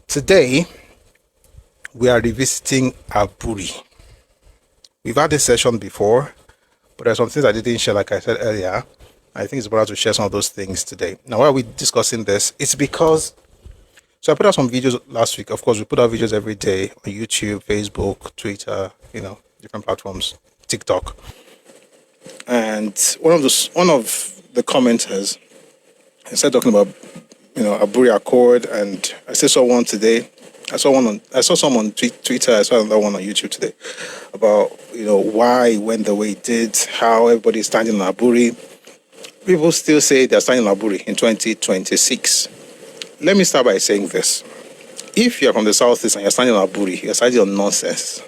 Today, we are revisiting Aburi. We've had this session before, but there are some things I didn't share, like I said earlier. I think it's important to share some of those things today. Now, why are we discussing this? It's because, so I put out some videos last week. Of course, we put out videos every day on YouTube, Facebook, Twitter, different platforms, TikTok. And one of the commenters started talking about, Aburi Accord, and I still saw one today. I saw someone on Twitter. I saw another one on YouTube today about why it went the way it did, how everybody's standing on Aburi. People still say they're standing on Aburi in 2026. Let me start by saying this: if you're from the Southeast and you're standing on Aburi, you're standing on nonsense.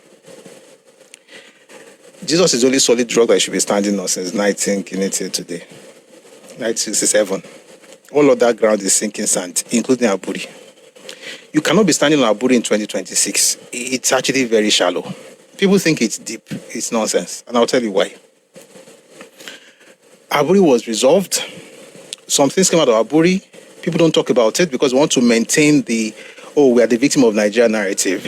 Jesus is the only solid drug that you should be standing on since 19 today, 1967. All of that ground is sinking sand, including Aburi. You cannot be standing on Aburi in 2026. It's actually very shallow. People think it's deep. It's nonsense. And I'll tell you why. Aburi was resolved. Some things came out of Aburi. People don't talk about it because they want to maintain we are the victim of Nigeria narrative.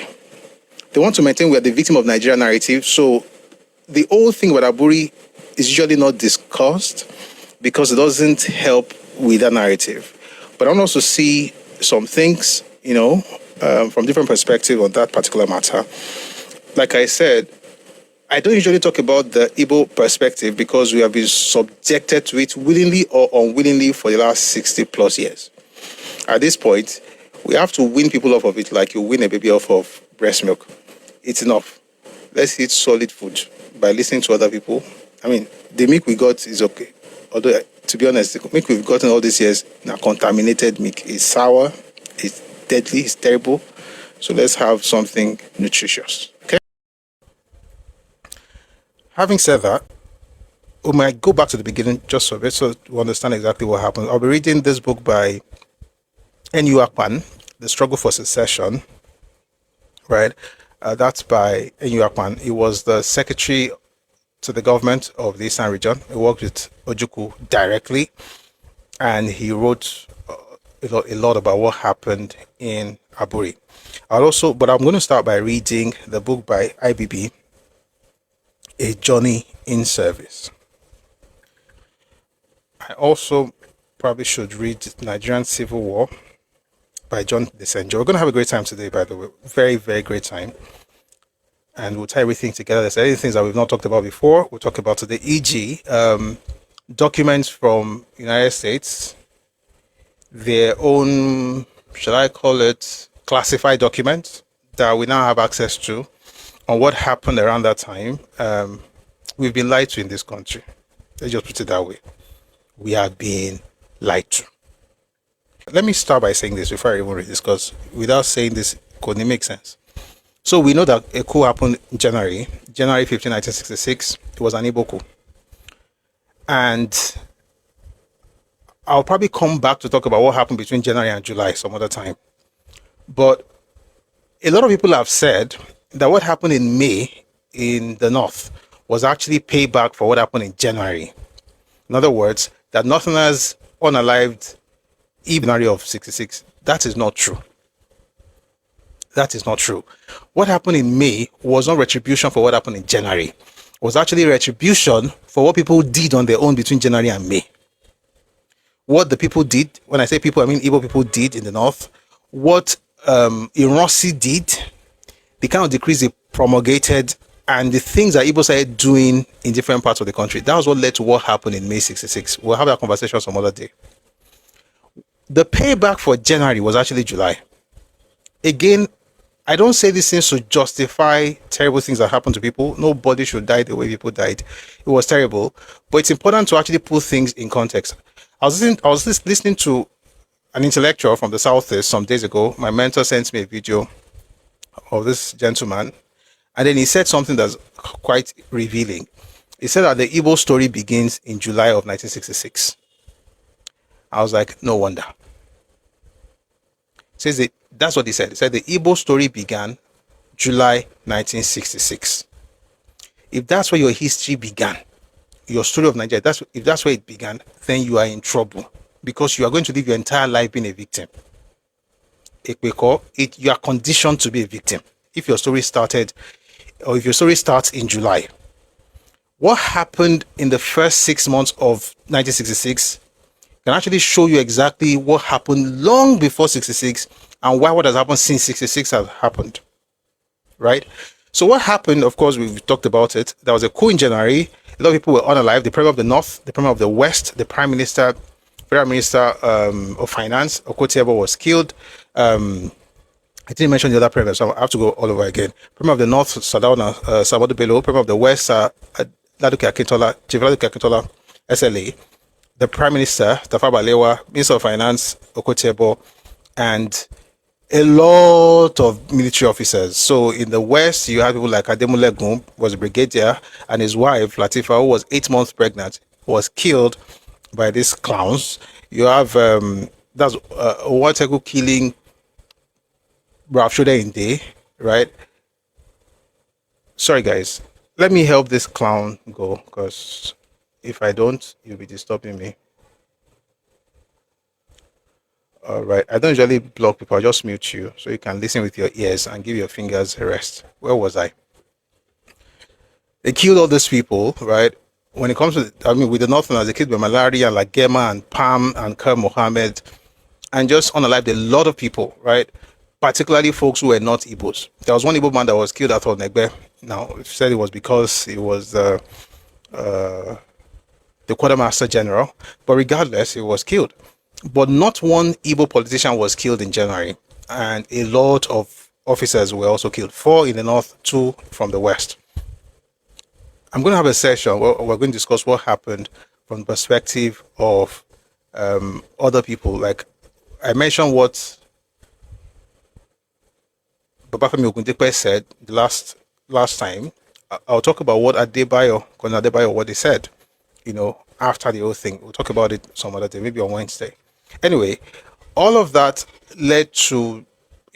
They want to maintain we are the victim of Nigeria narrative. So the whole thing about Aburi is usually not discussed because it doesn't help with that narrative. But I want also see some things, from different perspectives on that particular matter. Like I said, I don't usually talk about the Igbo perspective because we have been subjected to it willingly or unwillingly for the last 60 plus years. At this point, we have to wean people off of it like you win a baby off of breast milk. It's enough. Let's eat solid food by listening to other people. I mean, the milk we got is okay. Although, to be honest, the milk we've gotten all these years, now contaminated milk, is sour, it's deadly, it's terrible. So let's have something nutritious. Okay? Having said that, we might go back to the beginning just a bit so to understand exactly what happened. I'll be reading this book by Ojukwu, The Struggle for Secession. Right? That's by Ojukwu. He was the secretary to the government of the Eastern region. He worked with Ojukwu directly, and he wrote a lot about what happened in Aburi. But I'm going to start by reading the book by IBB, A Journey in Service. I also probably should read Nigerian Civil War by John Desenjo. We're going to have a great time today, by the way. Very, very great time. And we'll tie everything together. There's any things that we've not talked about before. We'll talk about today, e.g., documents from United States, their own, shall I call it, classified documents that we now have access to on what happened around that time. We've been lied to in this country. Let's just put it that way. We have been lied to. Let me start by saying this before I even read this, because without saying this, it couldn't make sense. So we know that a coup happened in January 15, 1966. It was an Igbo coup. And I'll probably come back to talk about what happened between January and July some other time. But a lot of people have said that what happened in May in the North was actually payback for what happened in January. In other words, that Northerners unalived January of 66. That is not true. That is not true. What happened in May was not retribution for what happened in January. It was actually retribution for what people did on their own between January and May. What the people did, when I say people, I mean Igbo people did in the North, what Ironsi did, the kind of decrees they promulgated, and the things that Igbo started doing in different parts of the country. That was what led to what happened in May 66. We'll have that conversation some other day. The payback for January was actually July. Again, I don't say these things to justify terrible things that happened to people. Nobody should die the way people died. It was terrible. But it's important to actually put things in context. I was listening to an intellectual from the Southeast some days ago. My mentor sent me a video of this gentleman. And then he said something that's quite revealing. He said that the Igbo story begins in July of 1966. I was like, no wonder. Says that that's what he said. He said the Igbo story began July 1966. If that's where your history began, your story of Nigeria, if that's where it began, then you are in trouble, because you are going to live your entire life being a victim. you are conditioned to be a victim. If your story started, or if your story starts in July, what happened in the first 6 months of 1966 can actually show you exactly what happened long before 66 and why what has happened since 66 has happened, right? So what happened, of course, we've talked about it. There was a coup in January. A lot of people were unalive. The Premier of the North, the Premier of the West, the Prime Minister, Federal Minister of Finance, Okotiebo, was killed. I didn't mention the other Premier, so I have to go all over again. Premier of the North, Sadauna Samadu Bello. Premier of the West, Laduke Akintola, Chief Laduke Akintola, SLA. The Prime Minister, Tafawa Balewa, Minister of Finance, Okotiebo, and a lot of military officers. So in the West, you have people like Ademule Gumb, was a brigadier, and his wife, Latifa, who was 8 months pregnant, was killed by these clowns. You have, that's Owategu killing Ralph Shode in day, right? Sorry, guys. Let me help this clown go, because if I don't, you'll be disturbing me. All right. I don't usually block people. I just mute you so you can listen with your ears and give your fingers a rest. Where was I? They killed all these people, right? When it comes to, with the Northerners, they killed by malaria, like Gema and Pam and Kerr Mohammed, and just unalived a lot of people, right? Particularly folks who were not Igbos. There was one Igbo man that was killed at Onegbe. Now, it said it was because he was the quartermaster general, but regardless, he was killed. But not one Igbo politician was killed in January, and a lot of officers were also killed. 4 in the north, 2 from the west. I'm going to have a session where we're going to discuss what happened from the perspective of other people. Like I mentioned what Babafemi Ogundipe said the last time. I'll talk about what Colonel Adebayo, what they said, after the whole thing. We'll talk about it some other day, maybe on Wednesday. Anyway, all of that led to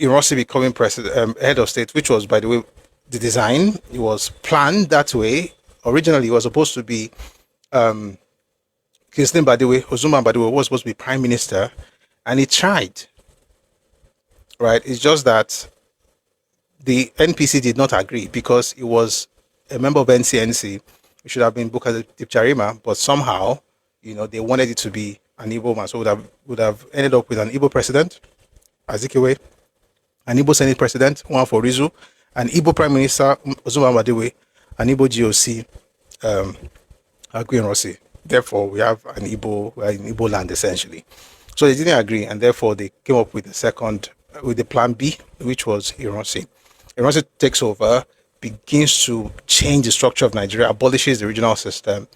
Ironsi becoming head of state, which was, by the way, the design. It was planned that way. Originally, it was supposed to be Ozuma Badiwe was supposed to be prime minister, and he tried. Right? It's just that the NPC did not agree because he was a member of NCNC. It should have been Bukar Dipcharima, but somehow, they wanted it to be an Igbo man, so would have ended up with an Igbo president, Azikiwe, an Igbo Senate president, one for Rizu, an Igbo Prime Minister, Ozuma Badiwe, an Igbo GOC, Agui Rossi. Therefore, we have an Igbo land essentially. So they didn't agree, and therefore they came up with the plan B, which was Ironsi. Ironsi takes over, begins to change the structure of Nigeria, abolishes the regional system,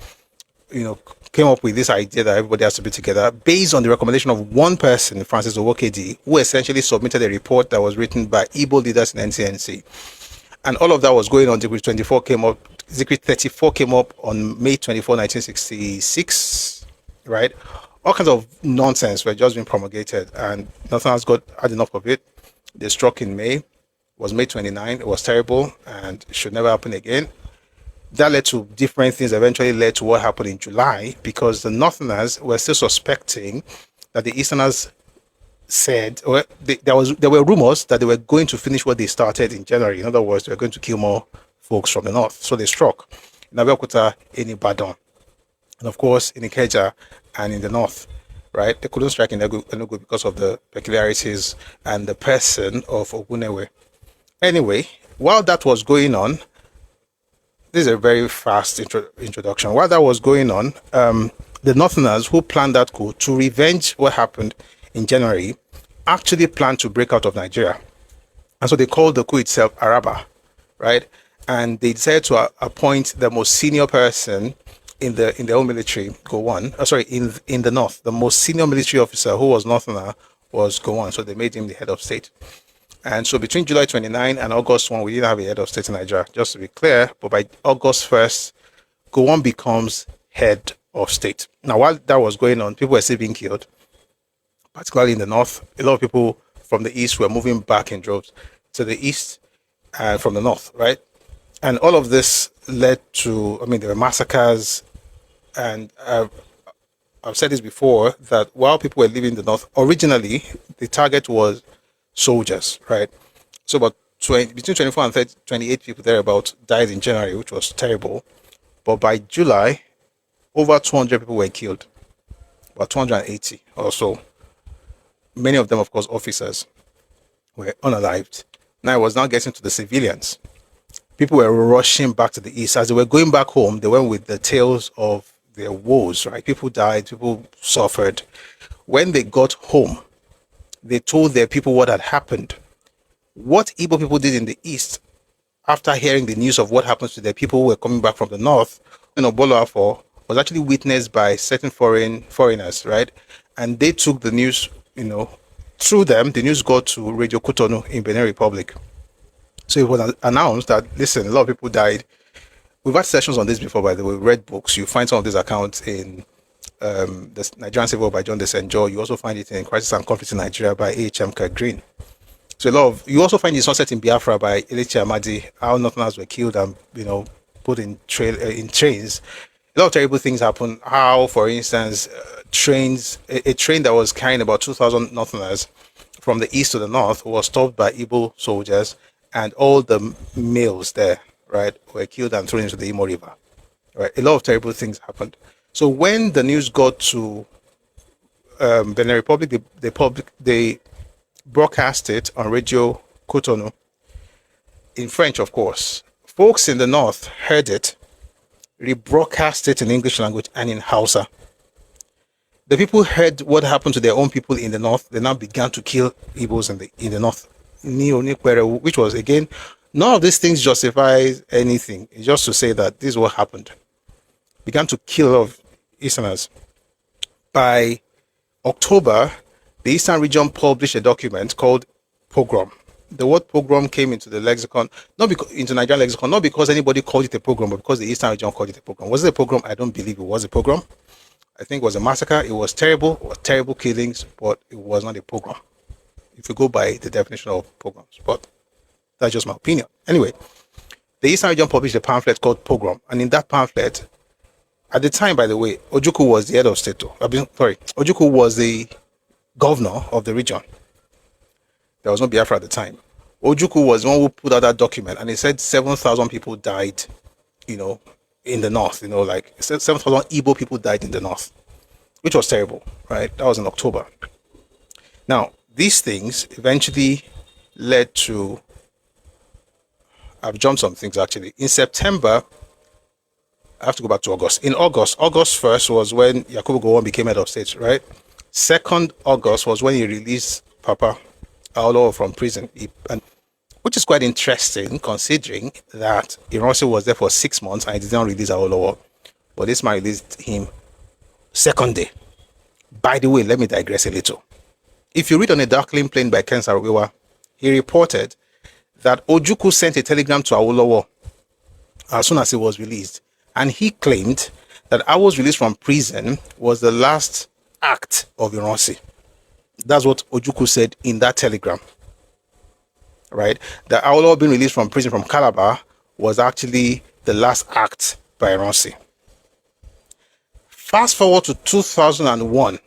came up with this idea that everybody has to be together based on the recommendation of one person, Francis Owokedi, who essentially submitted a report that was written by Igbo leaders in NCNC. And all of that was going on. Decree 34 came up. Decree 34 came up on May 24, 1966, right? All kinds of nonsense were just being promulgated, and nothing else had enough of it. They struck in May. It was May 29. It was terrible and it should never happen again. That led to different things, eventually led to what happened in July, because the Northerners were still suspecting that the Easterners said, there were rumors that they were going to finish what they started in January. In other words, they were going to kill more folks from the north. So they struck in Abeokuta, in Ibadan, and of course in Ikeja and in the north, right? They couldn't strike in Enugu because of the peculiarities and the person of Ogunewe. Anyway, while that was going on, this is a very fast introduction. While that was going on, the Northerners who planned that coup to revenge what happened in January actually planned to break out of Nigeria. And so they called the coup itself Araba, right? And they decided to appoint the most senior person in the whole military, in the north. The most senior military officer who was Northerner was Gowon. So they made him the head of state. And so between July 29 and August 1, we didn't have a head of state in Nigeria, just to be clear. But by August 1st, Gowon becomes head of state. Now, while that was going on, people were still being killed, particularly in the north. A lot of people from the east were moving back in droves to the east from the north, right? And all of this led to, there were massacres. And I've said this before, that while people were leaving the north, originally the target was soldiers, right? So about 20, between 24 and 30, 28 people thereabout died in January, which was terrible. But by July, over 200 people were killed, about 280 or so. Many of them, of course, officers were unalived. Now it was now getting to the civilians. People were rushing back to the east. As they were going back home, they went with the tales of their woes, right? People died, people suffered. When they got home, they told their people what had happened. What Igbo people did in the east, after hearing the news of what happens to their people who were coming back from the north, Bolo was actually witnessed by certain foreigners, right? And they took the news, through them, the news got to Radio Cotonou in Benin Republic. So it was announced that, listen, a lot of people died. We've had sessions on this before, by the way. We read books. You find some of these accounts in the Nigerian Civil War by John Desenjo. You also find it in Crisis and Conflict in Nigeria by H.M. Green. So you also find the Sunset in Biafra by Elechi Amadi, how Northerners were killed and put in trains. A lot of terrible things happen. How, for instance, a train that was carrying about 2,000 Northerners from the east to the north was stopped by Igbo soldiers, and all the males there, right, were killed and thrown into the Imo River. Right, a lot of terrible things happened. So when the news got to Benin Republic, they broadcast it on Radio Cotonou in French, of course. Folks in the north heard it, rebroadcast it in English language and in Hausa. The people heard what happened to their own people in the north. They now began to kill Igbos in the north, which was, again, none of these things justifies anything. It's just to say that this is what happened. Began to kill a lot of Easterners. By October, the Eastern region published a document called pogrom. The word pogrom came into the lexicon, into Nigerian lexicon, not because anybody called it a pogrom, but because the Eastern region called it a pogrom. Was it a pogrom? I don't believe it was a pogrom. I think it was a massacre. It was terrible. It was terrible killings, but it was not a pogrom, if you go by the definition of pogroms. But that's just my opinion. Anyway, the Eastern region published a pamphlet called Pogrom. And in that pamphlet, at the time, by the way, Ojukwu was the head of state. Ojukwu was the governor of the region. There was no Biafra at the time. Ojukwu was the one who put out that document, and he said 7,000 people died, in the north. Like 7,000 Igbo people died in the north, which was terrible, right? That was in October. Now, these things eventually led to, I've jumped some things actually. In September, I have to go back to August. In August 1st was when Yakubu Gowon became head of state, right? 2nd August was when he released Papa Awolowo from prison, which is quite interesting considering that Ironsi was there for 6 months and he did not release Awolowo. But this man released him second day. By the way, let me digress a little. If you read on a darkling plane by Ken Saro-Wiwa, he reported that Ojukwu sent a telegram to Awolowo as soon as he was released. And he claimed that Awo's release from prison was the last act of Ironsi. That's what Ojukwu said in that telegram. Right? That Awolowo being released from prison from Calabar was actually the last act by Ironsi. Fast forward to 2001.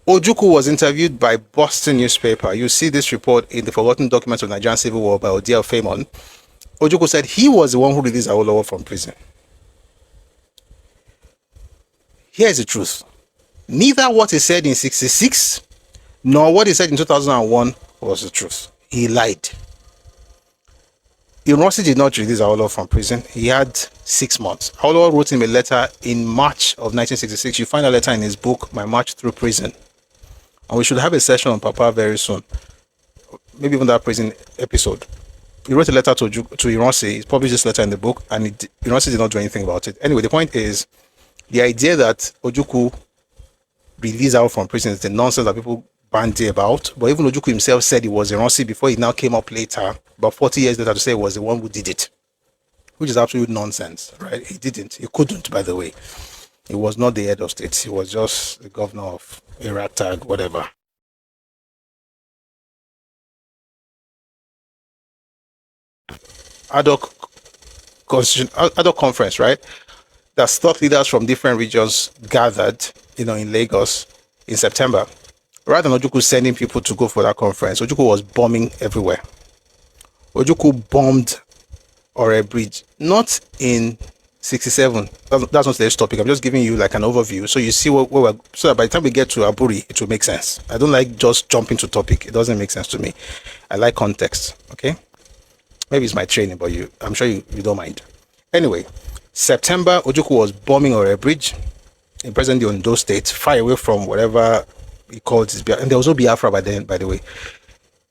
Ojukwu was interviewed by Boston newspaper. You see this report in the Forgotten Documents of Nigerian Civil War by Odiel Famon. Ojukwu said he was the one who released Awolowo from prison. Here's the truth. Neither what he said in 66 nor what he said in 2001 was the truth. He lied. Ironsi did not release Awolowo from prison. He had 6 months. Awolowo wrote him a letter in March of 1966. You find a letter in his book, My March Through Prison. And we should have a session on Papa very soon. Maybe even that prison episode. He wrote a letter to Ironsi. He published this letter in the book, and Ironsi did not do anything about it. Anyway, the point is, the idea that Ojukwu released out from prison is the nonsense that people bandy about. But even Ojukwu himself said it was Ironsi before he now came up later, about 40 years later, to say it was the one who did it, which is absolute nonsense, right? He didn't. He couldn't, by the way. He was not the head of state. He was just the governor of a ragtag, whatever. Ad hoc conference, right? That thought leaders from different regions gathered, in Lagos in September. rather than Ojukwu sending people to go for that conference, Ojukwu was bombing everywhere. Ojukwu bombed Ore Bridge, not in 67. That's not today's topic. I'm just giving you like an overview so you see where we're, so that by the time we get to Aburi, it will make sense. I don't like just jumping to topic. It doesn't make sense to me. I like context. Okay, maybe it's my training, but I'm sure you don't mind. Anyway, September, Ojukwu was bombing Ore Bridge in present-day Ondo State, far away from whatever he called his Biafra. And there was no Biafra by then, by the way.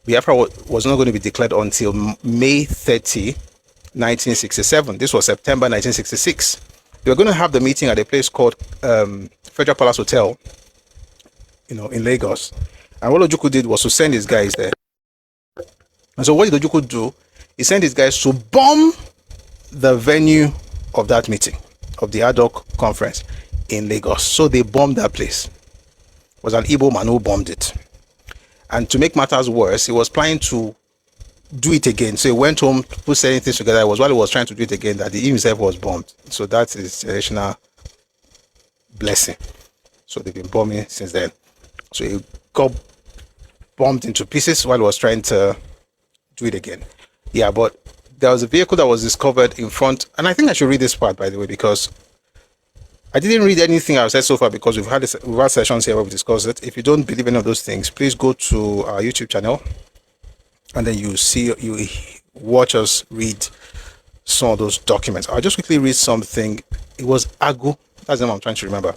Biafra was not going to be declared until May 30, 1967. This was September 1966. They were going to have the meeting at a place called Federal Palace Hotel, in Lagos. And what Ojukwu did was to send his guys there. And so what did Ojukwu do? He sent his guys to bomb the venue of that meeting, of the ad hoc conference in Lagos. So they bombed that place. It was an Igbo man who bombed it. And to make matters worse, he was planning to do it again. So he went home, put certain things together. It was while he was trying to do it again that he himself was bombed. So that's his generational blessing. So they've been bombing since then. So he got bombed into pieces while he was trying to do it again. Yeah, but there was a vehicle that was discovered in front, and I think I should read this part, by the way, because I didn't read anything I've said so far, because we've had sessions here where we discussed it. If you don't believe any of those things, please go to our YouTube channel, and then you watch us read some of those documents. I'll just quickly read something. It was Agu. That's the name I'm trying to remember.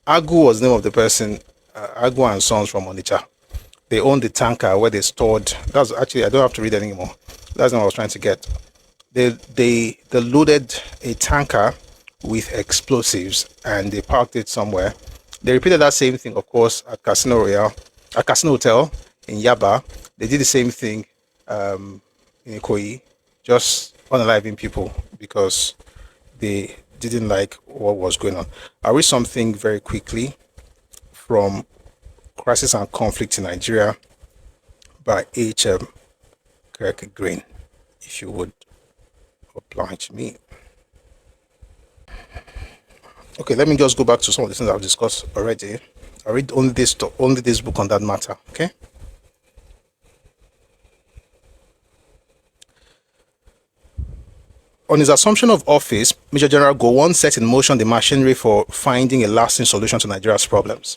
Agu was the name of the person. Agu and Sons from Onitsha. They owned the tanker where they stored. That's actually, I don't have to read anymore. That's what I was trying to get. They loaded a tanker with explosives and they parked it somewhere. They repeated that same thing, of course, at Casino Hotel in Yaba. They did the same thing in Ikoyi, just unaliving people because they didn't like what was going on. I'll read something very quickly from Crisis and Conflict in Nigeria by H.M. Kirk Green, if you would oblige me. Okay, let me just go back to some of the things I've discussed already. I read only this book on that matter. Okay. On his assumption of office, Major General Gowon set in motion the machinery for finding a lasting solution to Nigeria's problems.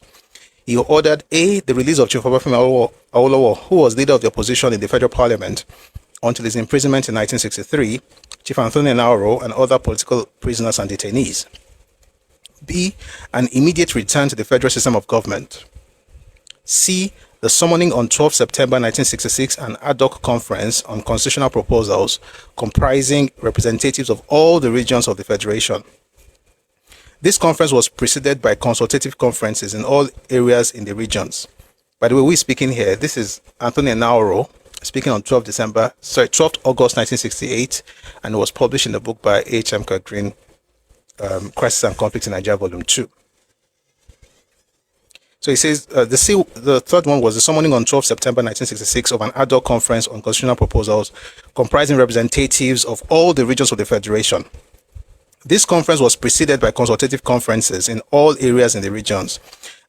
He ordered the release of Chief Obafemi Awolowo, who was leader of the opposition in the federal parliament until his imprisonment in 1963, Chief Anthony Nauro and other political prisoners and detainees. B, an immediate return to the federal system of government. C, the summoning on 12 September 1966 an ad hoc conference on constitutional proposals comprising representatives of all the regions of the federation. This conference was preceded by consultative conferences in all areas in the regions. By the way, we're speaking here. This is Anthony Nauro speaking on 12th August 1968, and it was published in the book by H.M. Kirk Green, Crisis and Conflict in Nigeria, Volume 2. So he says the third one was the summoning on 12 September 1966 of an ad hoc conference on constitutional proposals comprising representatives of all the regions of the federation. This conference was preceded by consultative conferences in all areas in the regions.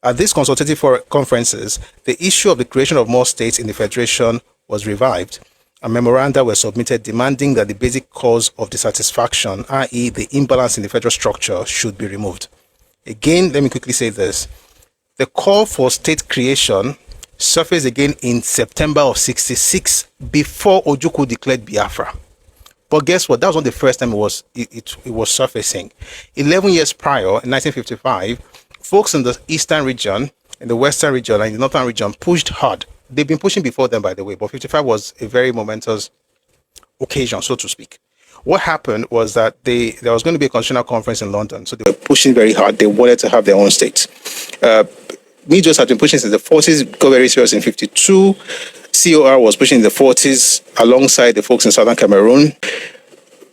At these consultative conferences, the issue of the creation of more states in the federation was revived, and memoranda were submitted demanding that the basic cause of dissatisfaction, i.e. the imbalance in the federal structure, should be removed. Again, let me quickly say this. The call for state creation surfaced again in September of 66 before Ojukwu declared Biafra. But guess what? That was not the first time it was surfacing. 11 years prior, in 1955, folks in the eastern region, in the western region, and in the northern region pushed hard. They've been pushing before them, by the way, but 55 was a very momentous occasion, so to speak. What happened was that there was going to be a constitutional conference in London, so they were pushing very hard. They wanted to have their own state. Mijos had been pushing since the 40s, got very serious in 52. COR was pushing in the 40s alongside the folks in southern Cameroon.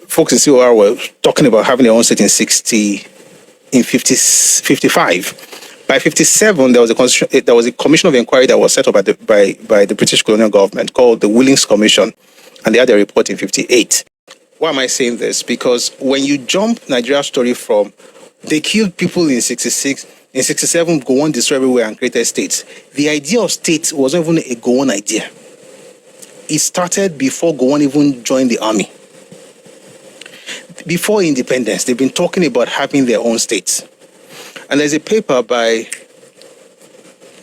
Folks in COR were talking about having their own state in 55. By 57, there was a commission of inquiry that was set up by the British colonial government called the Willings Commission, and they had their report in 58. Why am I saying this? Because when you jump Nigeria's story from they killed people in 66, In 67, Gowon destroyed everywhere and created states. The idea of state wasn't even a Gowon idea. It started before Gowon even joined the army. Before independence, they've been talking about having their own states. And there's a paper by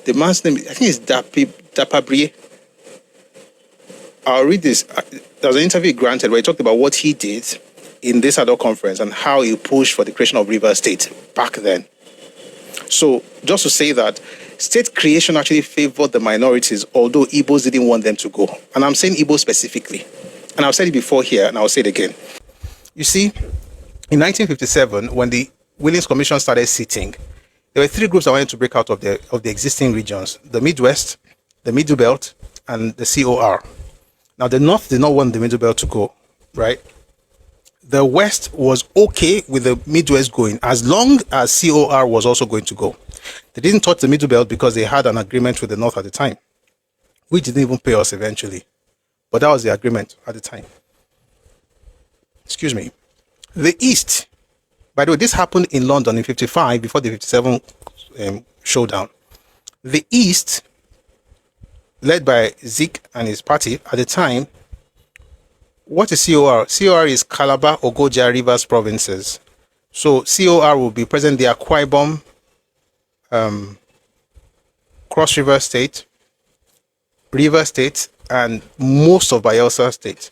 the man's name, I think it's Aburi. I'll read this. There was an interview granted where he talked about what he did in this adult conference and how he pushed for the creation of River State back then. So just to say that state creation actually favored the minorities, although Igbos didn't want them to go. And I'm saying Igbos specifically. And I've said it before here, and I'll say it again. You see, in 1957, when the Williams Commission started sitting, there were three groups that wanted to break out of the existing regions: the Midwest, the Middle Belt, and the COR. Now, the North did not want the Middle Belt to go, right? The West was okay with the Midwest going as long as COR was also going to go. They didn't touch the Middle Belt because they had an agreement with the North at the time, which didn't even pay us eventually. But that was the agreement at the time. Excuse me. The East, by the way, this happened in London in 55 before the 57 showdown. The East, led by Zeke and his party at the time, what is COR? COR is Calabar, Ogoja, Rivers provinces. So COR will be present the Akwa Ibom, Cross River State, River State, and most of Bayelsa State.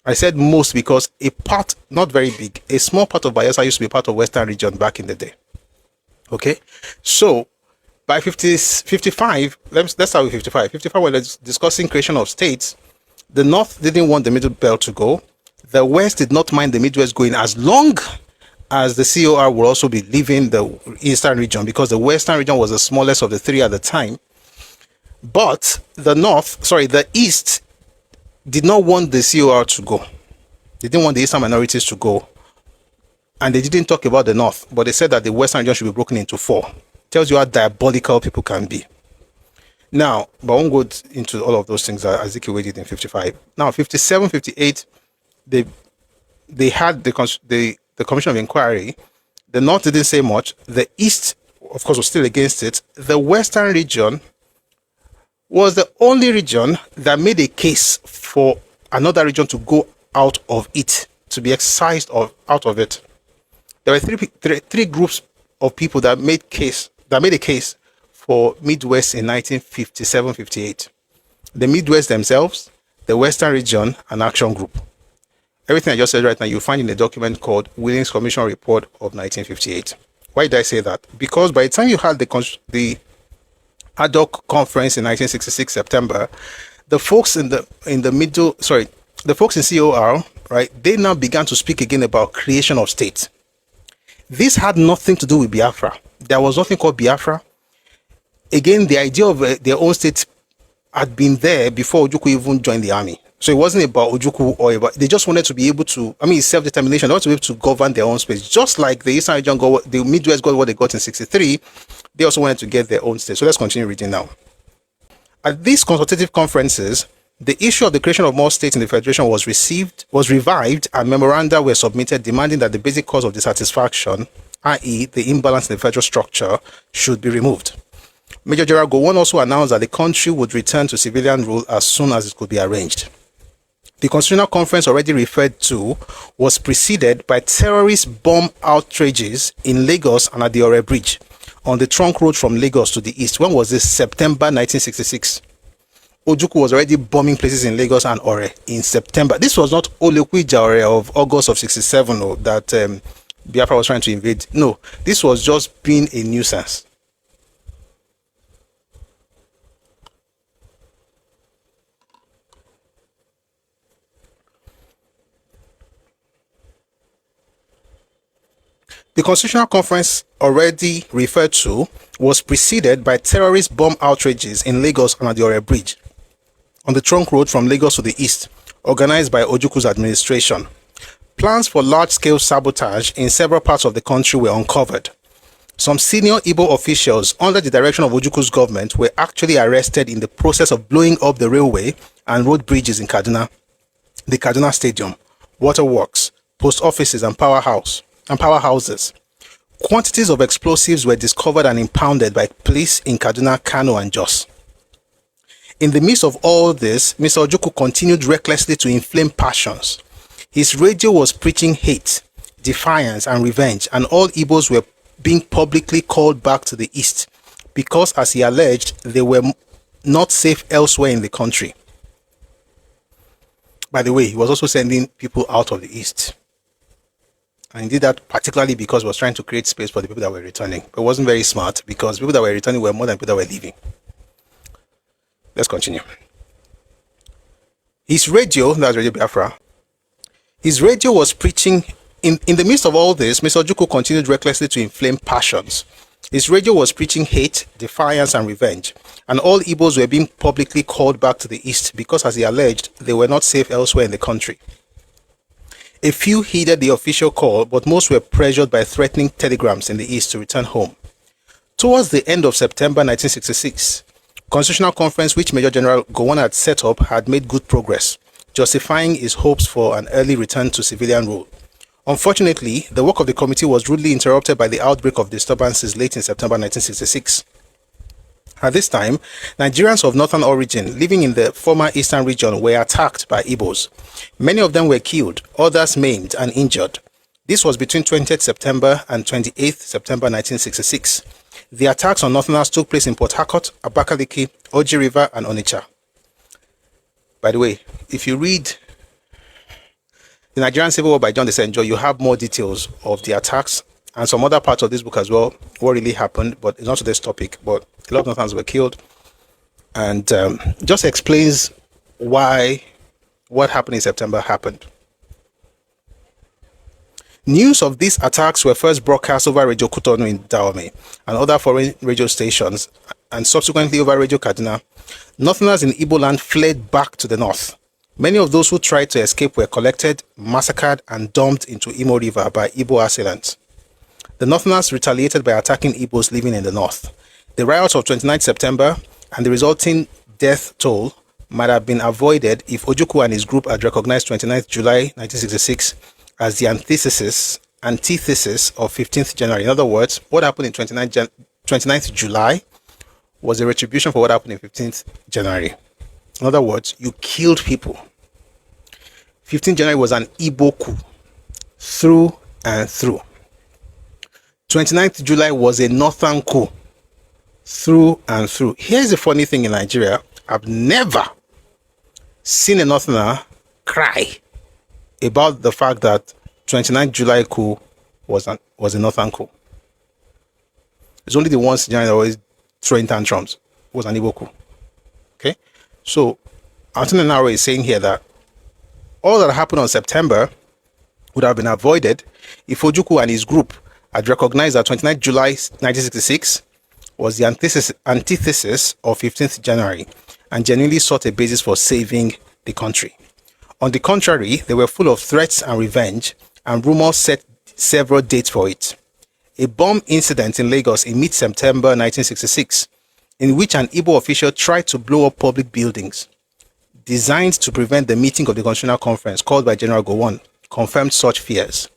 I said most because a part, not very big, a small part of Bayelsa used to be part of Western region back in the day. Okay, so by 55, let's start with 55. 55, when they're discussing creation of states, the North didn't want the Middle Belt to go. The West did not mind the Midwest going as long as the COR will also be leaving the Eastern region, because the Western region was the smallest of the three at the time. But the East did not want the COR to go. They didn't want the Eastern minorities to go. And they didn't talk about the North, but they said that the Western region should be broken into four. Tells you how diabolical people can be. Now, but I won't go into all of those things that Ezekiel did in 55. Now, 57, 58, they had the Commission of Inquiry. The North didn't say much. The East, of course, was still against it. The Western region was the only region that made a case for another region to go out of it, to be excised out of it. There were three groups of people that made a case for Midwest in 1957-58. The Midwest themselves, the Western region, and Action Group. Everything I just said right now, you'll find in a document called Williams Commission Report of 1958. Why did I say that? Because by the time you had the ad hoc conference in 1966 September, the folks the folks in COR, right, they now began to speak again about creation of state. This had nothing to do with Biafra. There was nothing called Biafra. Again, the idea of their own state had been there before Ojukwu even joined the army. So it wasn't about Ojukwu they just wanted to be able to, it's self-determination. They wanted to be able to govern their own space. Just like the Eastern region the Midwest got what they got in 63, they also wanted to get their own state. So let's continue reading now. At these consultative conferences, the issue of the creation of more states in the Federation was revived, and memoranda were submitted demanding that the basic cause of dissatisfaction, i.e. the imbalance in the federal structure, should be removed. Major General Gowon also announced that the country would return to civilian rule as soon as it could be arranged. The Constitutional Conference already referred to was preceded by terrorist bomb outrages in Lagos and at the Ore Bridge on the trunk road from Lagos to the east. When was this? September 1966. Ojukwu was already bombing places in Lagos and Ore in September. This was not Olekwija Ore of August of 67 that Biafra was trying to invade. No, this was just being a nuisance. The Constitutional Conference already referred to was preceded by terrorist bomb outrages in Lagos and at the Ore Bridge on the trunk road from Lagos to the east, organized by Ojukwu's administration. Plans for large-scale sabotage in several parts of the country were uncovered. Some senior Igbo officials under the direction of Ojukwu's government were actually arrested in the process of blowing up the railway and road bridges in Kaduna, the Kaduna Stadium, waterworks, post offices, and powerhouses. Quantities of explosives were discovered and impounded by police in Kaduna, Kano, and Jos. In the midst of all this, Mr. Ojukwu continued recklessly to inflame passions. His radio was preaching hate, defiance, and revenge, and all Igbos were being publicly called back to the east because, as he alleged, they were not safe elsewhere in the country. By the way, he was also sending people out of the east. And he did that particularly because he was trying to create space for the people that were returning. But it wasn't very smart because people that were returning were more than people that were leaving. Let's continue. His radio, that's Radio Biafra, his radio was preaching, in the midst of all this, Mr. Ojukwu continued recklessly to inflame passions. His radio was preaching hate, defiance, and revenge. And all Igbos were being publicly called back to the east because, as he alleged, they were not safe elsewhere in the country. A few heeded the official call, but most were pressured by threatening telegrams in the east to return home. Towards the end of September 1966, Constitutional Conference, which Major General Gowon had set up, had made good progress, justifying his hopes for an early return to civilian rule. Unfortunately, the work of the committee was rudely interrupted by the outbreak of disturbances late in September 1966. At this time, Nigerians of northern origin living in the former eastern region were attacked by Igbos. Many of them were killed, others maimed and injured. This was between 20th September and 28th September 1966. The attacks on northerners took place in Port Harcourt, Abakaliki, Oji River, and Onitsha. By the way, if you read The Nigerian Civil War by John Desenjo, you have more details of the attacks and some other parts of this book as well, what really happened, but it's not to this topic. But a lot of Northerners were killed, and just explains why what happened in September happened. News of these attacks were first broadcast over Radio Cotonou in Dahomey and other foreign radio stations, and subsequently over Radio Kaduna. Northerners in Igbo land fled back to the north. Many of those who tried to escape were collected, massacred, and dumped into Imo River by Igbo assailants. The Northerners retaliated by attacking Igbos living in the north. The riots of 29th September and the resulting death toll might have been avoided if Ojukwu and his group had recognized 29th July 1966 as the antithesis of 15th January. In other words, what happened in 29th July was a retribution for what happened in 15th January. In other words, you killed people. 15th January was an Igbo coup, through and through. 29th July was a northern coup, through and through. Here's the funny thing in Nigeria. I've never seen a northerner cry about the fact that 29th July coup was a northern coup. It's only the ones in January that always throwing tantrums. It was an Igbo coup. Okay? So, Anthony Naro is saying here that all that happened on September would have been avoided if Ojukwu and his group had recognized that 29th July 1966 was the antithesis of 15th January and genuinely sought a basis for saving the country. On the contrary, they were full of threats and revenge, and rumors set several dates for it. A bomb incident in Lagos in mid-September 1966, in which an Igbo official tried to blow up public buildings, designed to prevent the meeting of the Constitutional Conference called by General Gowon, confirmed such fears.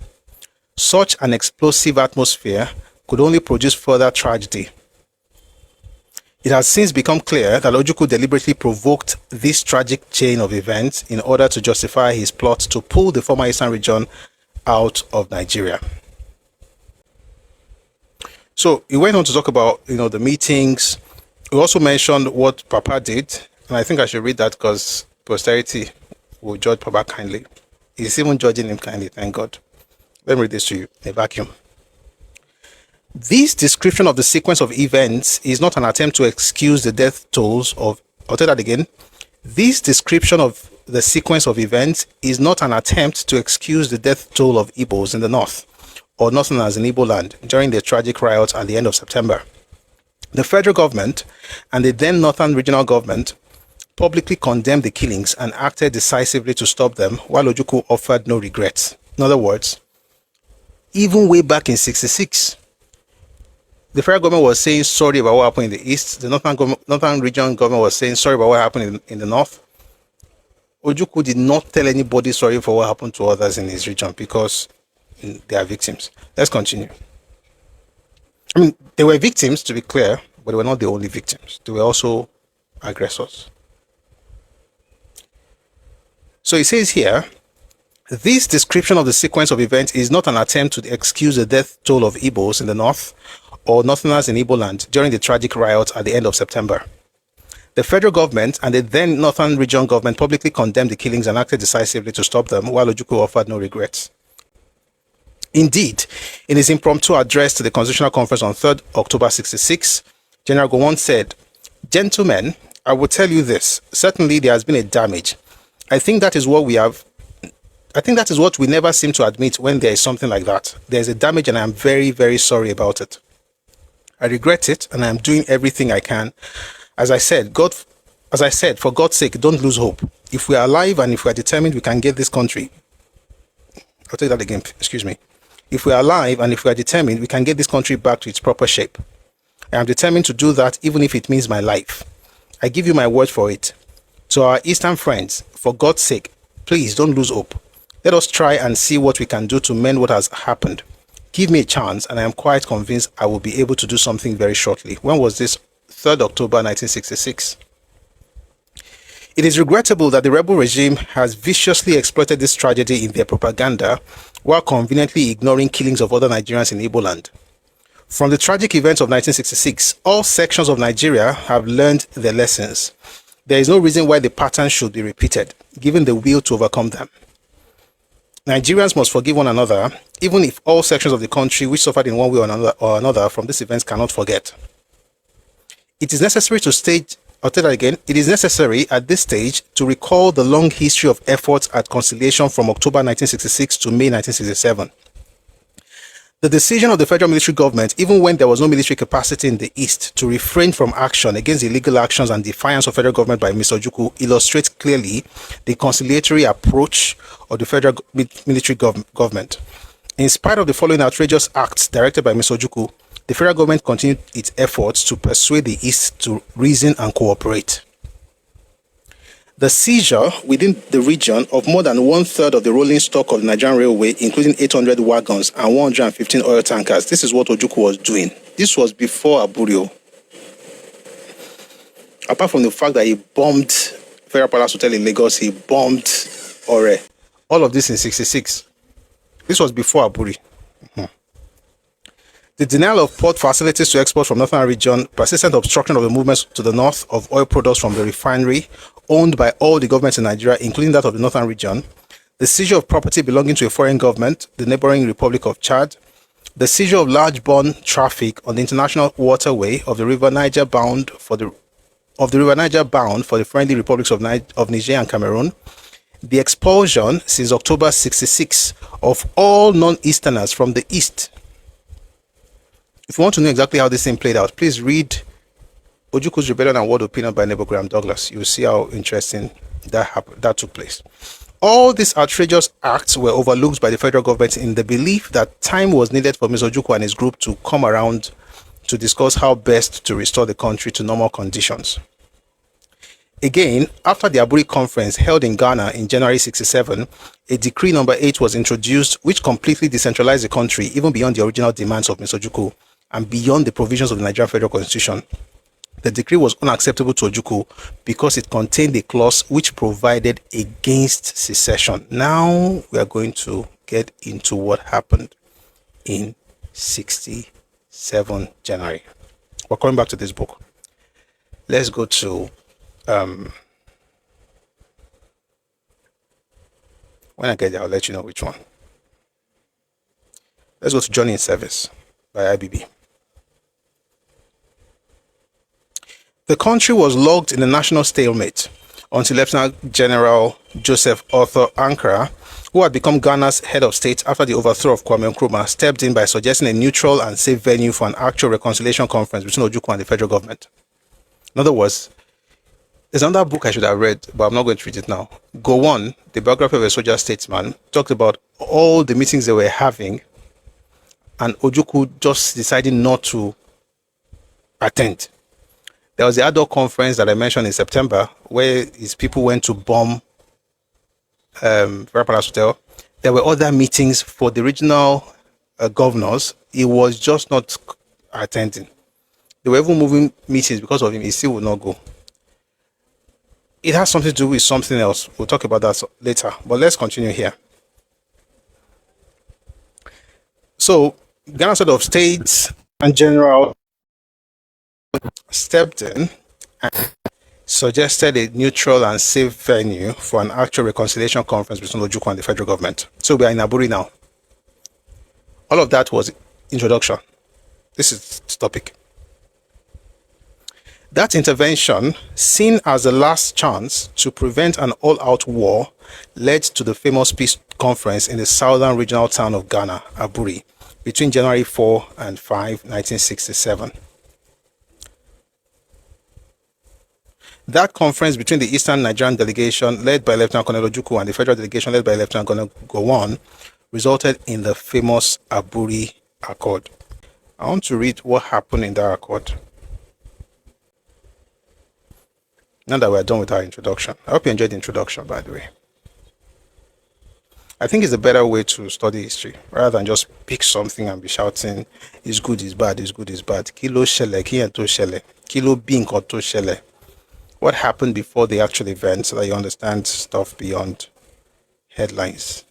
Such an explosive atmosphere could only produce further tragedy. It has since become clear that Ojukwu deliberately provoked this tragic chain of events in order to justify his plot to pull the former Eastern region out of Nigeria. So he went on to talk about, the meetings. He also mentioned what Papa did, and I think I should read that because posterity will judge Papa kindly. He's even judging him kindly, thank God. Let me read this to you in a vacuum. This description of the sequence of events is not an attempt to excuse the death tolls of... I'll tell that again. This description of the sequence of events is not an attempt to excuse the death toll of Igbos in the north or Northerners in Igbo land during the tragic riots at the end of September. The federal government and the then Northern Regional Government publicly condemned the killings and acted decisively to stop them, while Ojukwu offered no regrets. In other words, even way back in 66, the federal government was saying sorry about what happened in the east. The Northern Regional Government was saying sorry about what happened in the north. Ojukwu did not tell anybody sorry for what happened to others in his region because they are victims. Let's continue. I mean, they were victims, to be clear, but they were not the only victims. They were also aggressors. So it says here, this description of the sequence of events is not an attempt to excuse the death toll of Igbos in the north or Northerners in Igbo land during the tragic riots at the end of September. The federal government and the then Northern Region government publicly condemned the killings and acted decisively to stop them, while Ojukwu offered no regrets. Indeed, in his impromptu address to the Constitutional Conference on 3rd October 66, General Gowon said, "Gentlemen, I will tell you this. Certainly there has been a damage. I think that is what we never seem to admit when there is something like that. There is a damage and I am very, very sorry about it. I regret it and I am doing everything I can. As I said, for God's sake, don't lose hope. If we are alive and if we are determined, we can get this country." I'll take that again, excuse me. "If we are alive and if we are determined, we can get this country back to its proper shape. I am determined to do that even if it means my life. I give you my word for it. To our Eastern friends, for God's sake, please don't lose hope. Let us try and see what we can do to mend what has happened. Give me a chance and I am quite convinced I will be able to do something very shortly." When was this? 3rd October 1966. It is regrettable that the rebel regime has viciously exploited this tragedy in their propaganda while conveniently ignoring killings of other Nigerians in Igbo land. From the tragic events of 1966, all sections of Nigeria have learned their lessons. There is no reason why the pattern should be repeated, given the will to overcome them. Nigerians must forgive one another, even if all sections of the country which suffered in one way or another from these events cannot forget. It is necessary it is necessary at this stage to recall the long history of efforts at conciliation from October 1966 to May 1967. The decision of the federal military government, even when there was no military capacity in the East, to refrain from action against illegal actions and defiance of federal government by Mr. Ojukwu illustrates clearly the conciliatory approach of the federal military government. In spite of the following outrageous acts directed by Mr. Ojukwu, the federal government continued its efforts to persuade the East to reason and cooperate. The seizure within the region of more than 1/3 of the rolling stock of the Nigerian Railway, including 800 wagons and 115 oil tankers. This is what Ojukwu was doing. This was before Aburi. Apart from the fact that he bombed Federal Palace Hotel in Lagos, he bombed Ore. All of this in 66. This was before Aburi. The denial of port facilities to export from Northern Region, persistent obstruction of the movements to the north of oil products from the refinery owned by all the governments in Nigeria, including that of the Northern Region, the seizure of property belonging to a foreign government, the neighboring Republic of Chad, the seizure of large-borne traffic on the international waterway of the River Niger bound for the friendly republics of Niger and Cameroon, the expulsion since October 66 of all non-Easterners from the East. If you want to know exactly how this thing played out, please read Ojukwu's Rebellion and World Opinion by Neighbor Graham Douglas. You will see how interesting that took place. All these outrageous acts were overlooked by the federal government in the belief that time was needed for Mr. Ojukwu and his group to come around to discuss how best to restore the country to normal conditions. Again, after the Aburi conference held in Ghana in January 67, a decree number 8 was introduced which completely decentralized the country even beyond the original demands of Mr. Ojukwu and beyond the provisions of the Nigerian Federal Constitution. The decree was unacceptable to Ojukwu because it contained a clause which provided against secession. Now we are going to get into what happened in 67 January. We're coming back to this book. Let's go to when I get there, I'll let you know which one. Let's go to Johnny in Service by IBB. The country was locked in a national stalemate until Lieutenant General Joseph Arthur Ankara, who had become Ghana's head of state after the overthrow of Kwame Nkrumah, stepped in by suggesting a neutral and safe venue for an actual reconciliation conference between Ojukwu and the federal government. In other words, there's another book I should have read, but I'm not going to read it now. Gowon, the biography of a soldier statesman, talked about all the meetings they were having, and Ojukwu just decided not to attend. There was the adult conference that I mentioned in September, where his people went to bomb Federal Palace Hotel. There were other meetings for the regional governors. It was just not attending. They were even moving meetings because of him. He still would not go. It has something to do with something else. We'll talk about that later. But let's continue here. So, Ghana sort of states and general stepped in and suggested a neutral and safe venue for an actual reconciliation conference between Ojukwu and the federal government. So we are in Aburi now. All of that was introduction. This is the topic. That intervention, seen as the last chance to prevent an all-out war, led to the famous peace conference in the southern regional town of Ghana, Aburi, between January 4 and 5, 1967. That conference between the Eastern Nigerian delegation led by Lieutenant Colonel Ojukwu and the federal delegation led by Lieutenant Colonel Gowon resulted in the famous Aburi Accord. I want to read what happened in that accord. Now that we're done with our introduction. I hope you enjoyed the introduction, by the way. I think it's a better way to study history rather than just pick something and be shouting, it's good, it's bad, it's good, it's bad. Kilo shele, kiento shele, kilo bin koto shele. What happened before the actual event so that you understand stuff beyond headlines.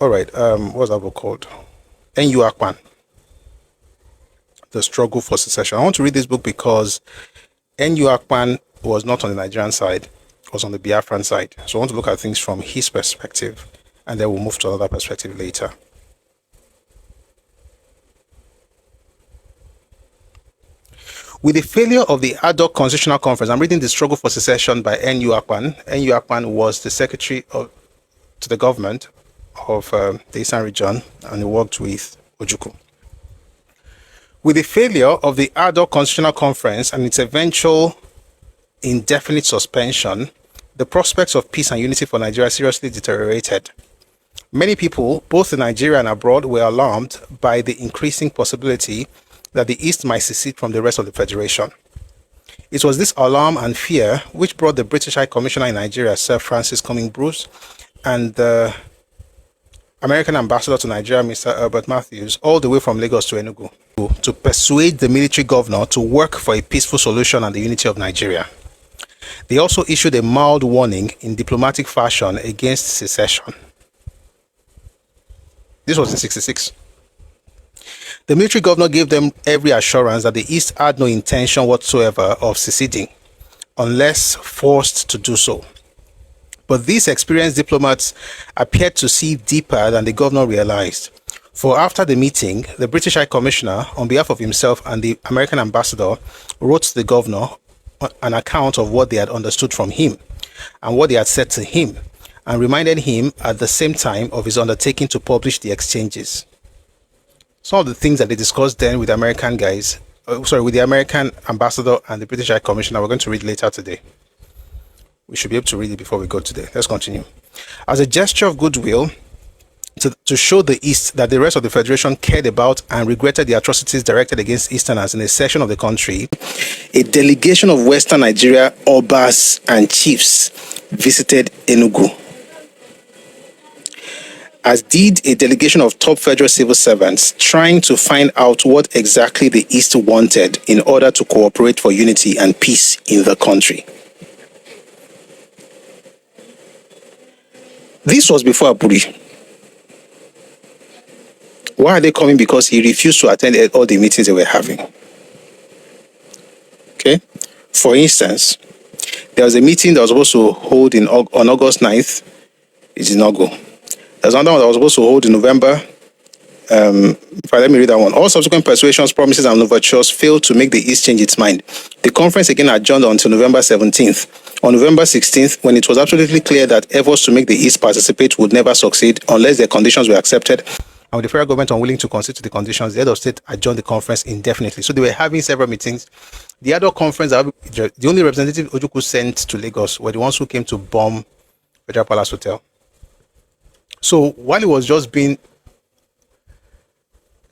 All right, what's that book called? N.U. Akpan, The Struggle for Secession. I want to read this book because N.U. Akpan was not on the Nigerian side, was on the Biafran side. So I want to look at things from his perspective, and then we'll move to another perspective later. With the failure of the ad hoc constitutional conference, I'm reading The Struggle for Secession by N.U. Akpan. N.U. Akpan was the secretary to the government of the Eastern region, and he worked with Ojukwu. With the failure of the ad hoc constitutional conference and its eventual indefinite suspension, the prospects of peace and unity for Nigeria seriously deteriorated. Many people, both in Nigeria and abroad, were alarmed by the increasing possibility that the East might secede from the rest of the Federation. It was this alarm and fear which brought the British High Commissioner in Nigeria, Sir Francis Cumming Bruce, and the American ambassador to Nigeria, Mr. Herbert Matthews, all the way from Lagos to Enugu, to persuade the military governor to work for a peaceful solution and the unity of Nigeria. They also issued a mild warning in diplomatic fashion against secession. This was in 1966. The military governor gave them every assurance that the East had no intention whatsoever of seceding, unless forced to do so. But these experienced diplomats appeared to see deeper than the governor realized. For after the meeting, the British High Commissioner, on behalf of himself and the American ambassador, wrote to the governor an account of what they had understood from him and what they had said to him, and reminded him at the same time of his undertaking to publish the exchanges. Some of the things that they discussed then with the American guys, with the American ambassador and the British High Commissioner, we're going to read later today. We should be able to read it before we go today. Let's continue. As a gesture of goodwill, to show the East that the rest of the Federation cared about and regretted the atrocities directed against Easterners in a section of the country, a delegation of Western Nigeria Obas and chiefs visited Enugu, as did a delegation of top federal civil servants trying to find out what exactly the East wanted in order to cooperate for unity and peace in the country. This was before Aburi. Why are they coming? Because he refused to attend all the meetings they were having. Okay? For instance, there was a meeting that was supposed to hold on August 9th. It did not go. There's another one that was supposed to hold in November. Let me read that one. All subsequent persuasions, promises, and overtures failed to make the East change its mind. The conference again adjourned until November 17th. On November 16th, when it was absolutely clear that efforts to make the East participate would never succeed unless their conditions were accepted, and with the federal government unwilling to concede to the conditions, the head of state adjourned the conference indefinitely. So they were having several meetings. The other conference, the only representative Ojukwu sent to Lagos were the ones who came to bomb Federal Palace Hotel. So while it was just being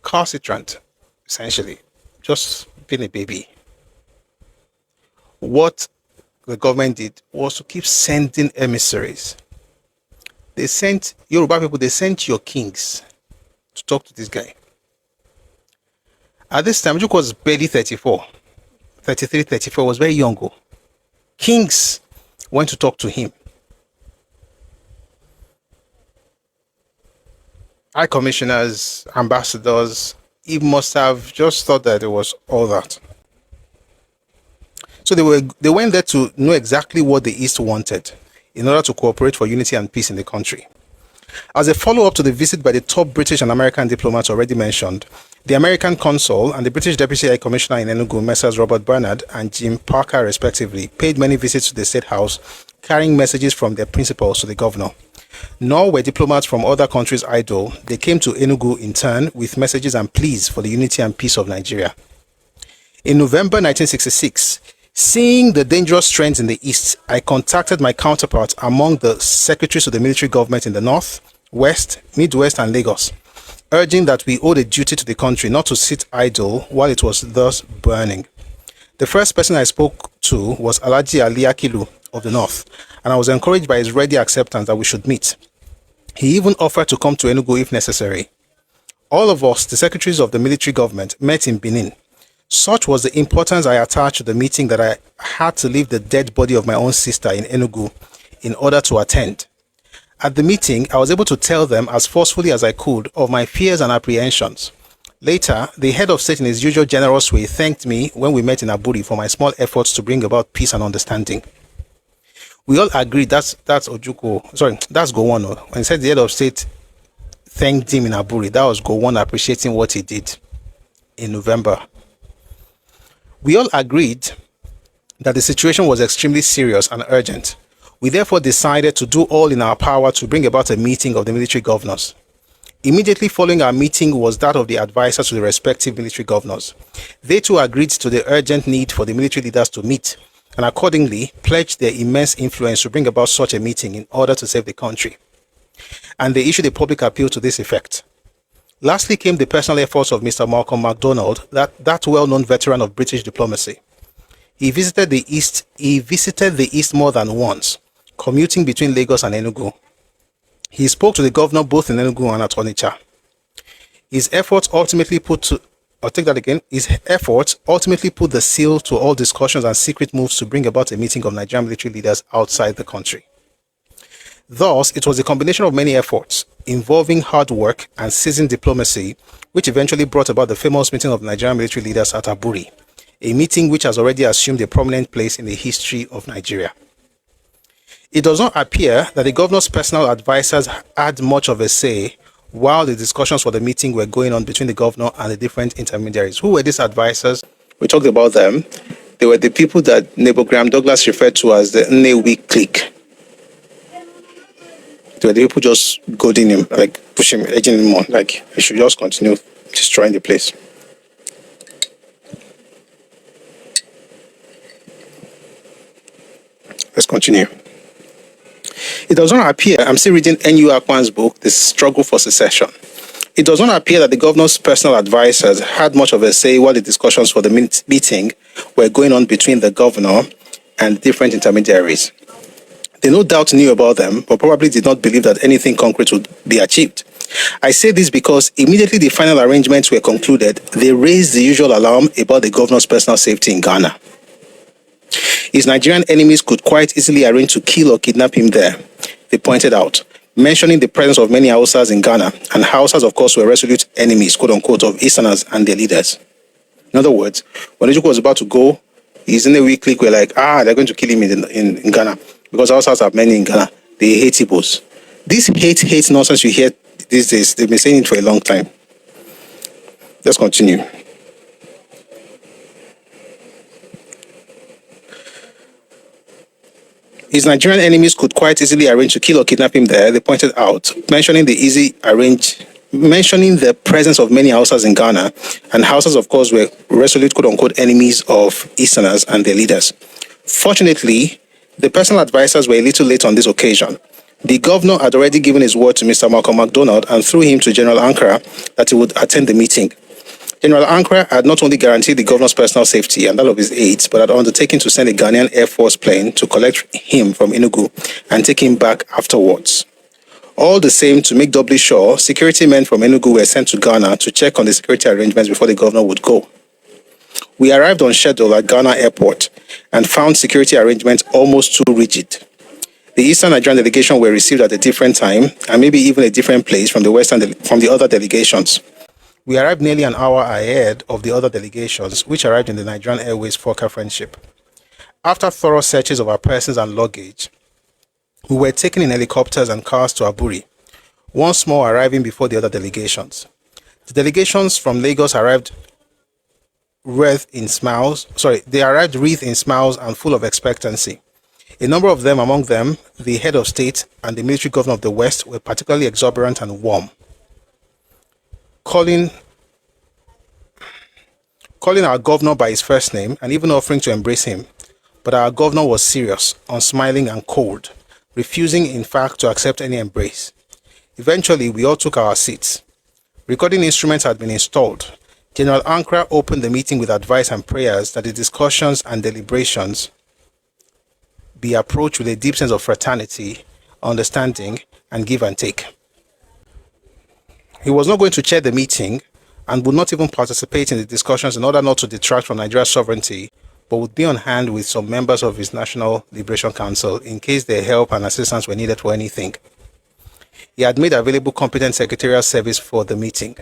recalcitrant, essentially, just being a baby, what the government did was to keep sending emissaries. They sent Yoruba people, they sent your kings to talk to this guy. At this time, Ojukwu was barely 34, 33, 34, was very young. Kings went to talk to him. High commissioners, ambassadors, he must have just thought that it was all that. So they went there to know exactly what the East wanted in order to cooperate for unity and peace in the country. As a follow-up to the visit by the top British and American diplomats already mentioned, the American consul and the British Deputy High Commissioner in Enugu, Messrs. Robert Bernard and Jim Parker respectively, paid many visits to the State House, carrying messages from their principals to the governor. Nor were diplomats from other countries idle. They came to Enugu in turn with messages and pleas for the unity and peace of Nigeria. In November 1966, seeing the dangerous trends in the East, I contacted my counterparts among the secretaries of the military government in the North, West, Midwest, and Lagos, urging that we owed a duty to the country not to sit idle while it was thus burning. The first person I spoke to was Alhaji Ali Akilu of the North, and I was encouraged by his ready acceptance that we should meet. He even offered to come to Enugu if necessary. All of us, the secretaries of the military government, met in Benin. Such was the importance I attached to the meeting that I had to leave the dead body of my own sister in Enugu in order to attend. At the meeting, I was able to tell them as forcefully as I could of my fears and apprehensions. Later, the head of state in his usual generous way thanked me when we met in Aburi for my small efforts to bring about peace and understanding. We all agreed that's Ojukwu, that's Gowon. When he said the head of state thanked him in Aburi, that was Gowon appreciating what he did in November. We all agreed that the situation was extremely serious and urgent. We therefore decided to do all in our power to bring about a meeting of the military governors. Immediately following our meeting was that of the advisors to the respective military governors. They too agreed to the urgent need for the military leaders to meet, and accordingly pledged their immense influence to bring about such a meeting in order to save the country. And they issued a public appeal to this effect. Lastly came the personal efforts of Mr. Malcolm MacDonald, that well-known veteran of British diplomacy. He visited the East more than once, commuting between Lagos and Enugu. He spoke to the governor both in Enugu and at Onitsha. His efforts ultimately put the seal to all discussions and secret moves to bring about a meeting of Nigerian military leaders outside the country. Thus, it was a combination of many efforts involving hard work and seasoned diplomacy which eventually brought about the famous meeting of Nigerian military leaders at Aburi, a meeting which has already assumed a prominent place in the history of Nigeria. It does not appear that the governor's personal advisors had much of a say while the discussions for the meeting were going on between the governor and the different intermediaries. Who were these advisors? We talked about them. They were the people that neighbor Graham Douglas referred to as the Nnewi clique. They were the people just goading him, like pushing him, edging him on, like he should just continue destroying the place. Let's continue. It does not appear, I'm still reading N.U. Akwan's book, The Struggle for Secession. It does not appear that the governor's personal advisors had much of a say while the discussions for the meeting were going on between the governor and different intermediaries. They no doubt knew about them, but probably did not believe that anything concrete would be achieved. I say this because immediately the final arrangements were concluded, they raised the usual alarm about the governor's personal safety in Ghana. His Nigerian enemies could quite easily arrange to kill or kidnap him there, they pointed out, mentioning the presence of many Hausas in Ghana, and Hausas, of course, were resolute enemies, quote-unquote, of Easterners and their leaders. In other words, when Ojukwu was about to go, his Nnewi clique were like, they're going to kill him in Ghana, because Hausas have many in Ghana. They hate Igbos. This hate nonsense you hear these days, they've been saying it for a long time. Let's continue. His Nigerian enemies could quite easily arrange to kill or kidnap him there, they pointed out, mentioning the presence of many Hausas in Ghana, and Hausas, of course, were resolute, quote-unquote, enemies of Easterners and their leaders. Fortunately, the personal advisors were a little late on this occasion. The governor had already given his word to Mr. Malcolm MacDonald and through him to General Ankara that he would attend the meeting. General Ankara had not only guaranteed the governor's personal safety and that of his aides, but had undertaken to send a Ghanaian Air Force plane to collect him from Enugu and take him back afterwards. All the same, to make doubly sure, security men from Enugu were sent to Ghana to check on the security arrangements before the governor would go. We arrived on schedule at Ghana airport and found security arrangements almost too rigid. The Eastern Nigerian delegation were received at a different time and maybe even a different place from the other delegations. We arrived nearly an hour ahead of the other delegations, which arrived in the Nigerian Airways Fokker Friendship. After thorough searches of our persons and luggage, we were taken in helicopters and cars to Aburi, once more arriving before the other delegations. The delegations from Lagos arrived wreathed in smiles and full of expectancy. A number of them, among them the head of state and the military governor of the West, were particularly exuberant and warm, calling our governor by his first name and even offering to embrace him. But our governor was serious, unsmiling and cold, refusing in fact to accept any embrace. Eventually, we all took our seats. Recording instruments had been installed. General Ankara opened the meeting with advice and prayers that the discussions and deliberations be approached with a deep sense of fraternity, understanding, and give and take. He was not going to chair the meeting and would not even participate in the discussions in order not to detract from Nigeria's sovereignty, but would be on hand with some members of his National Liberation Council in case their help and assistance were needed for anything. He had made available competent secretarial service for the meeting.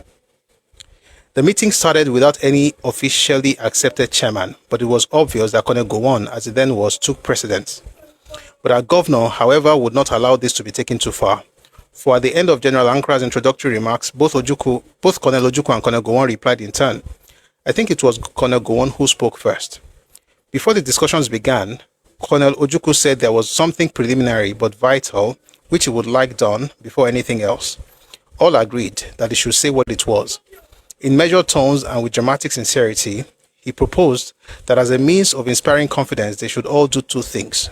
The meeting started without any officially accepted chairman, but it was obvious that Colonel Gowon, as it then was, took precedence. But our governor, however, would not allow this to be taken too far. For at the end of General Ankara's introductory remarks, both Colonel Ojukwu and Colonel Gowon replied in turn. I think it was Colonel Gowon who spoke first. Before the discussions began, Colonel Ojukwu said there was something preliminary but vital which he would like done before anything else. All agreed that he should say what it was. In measured tones and with dramatic sincerity, he proposed that as a means of inspiring confidence, they should all do two things.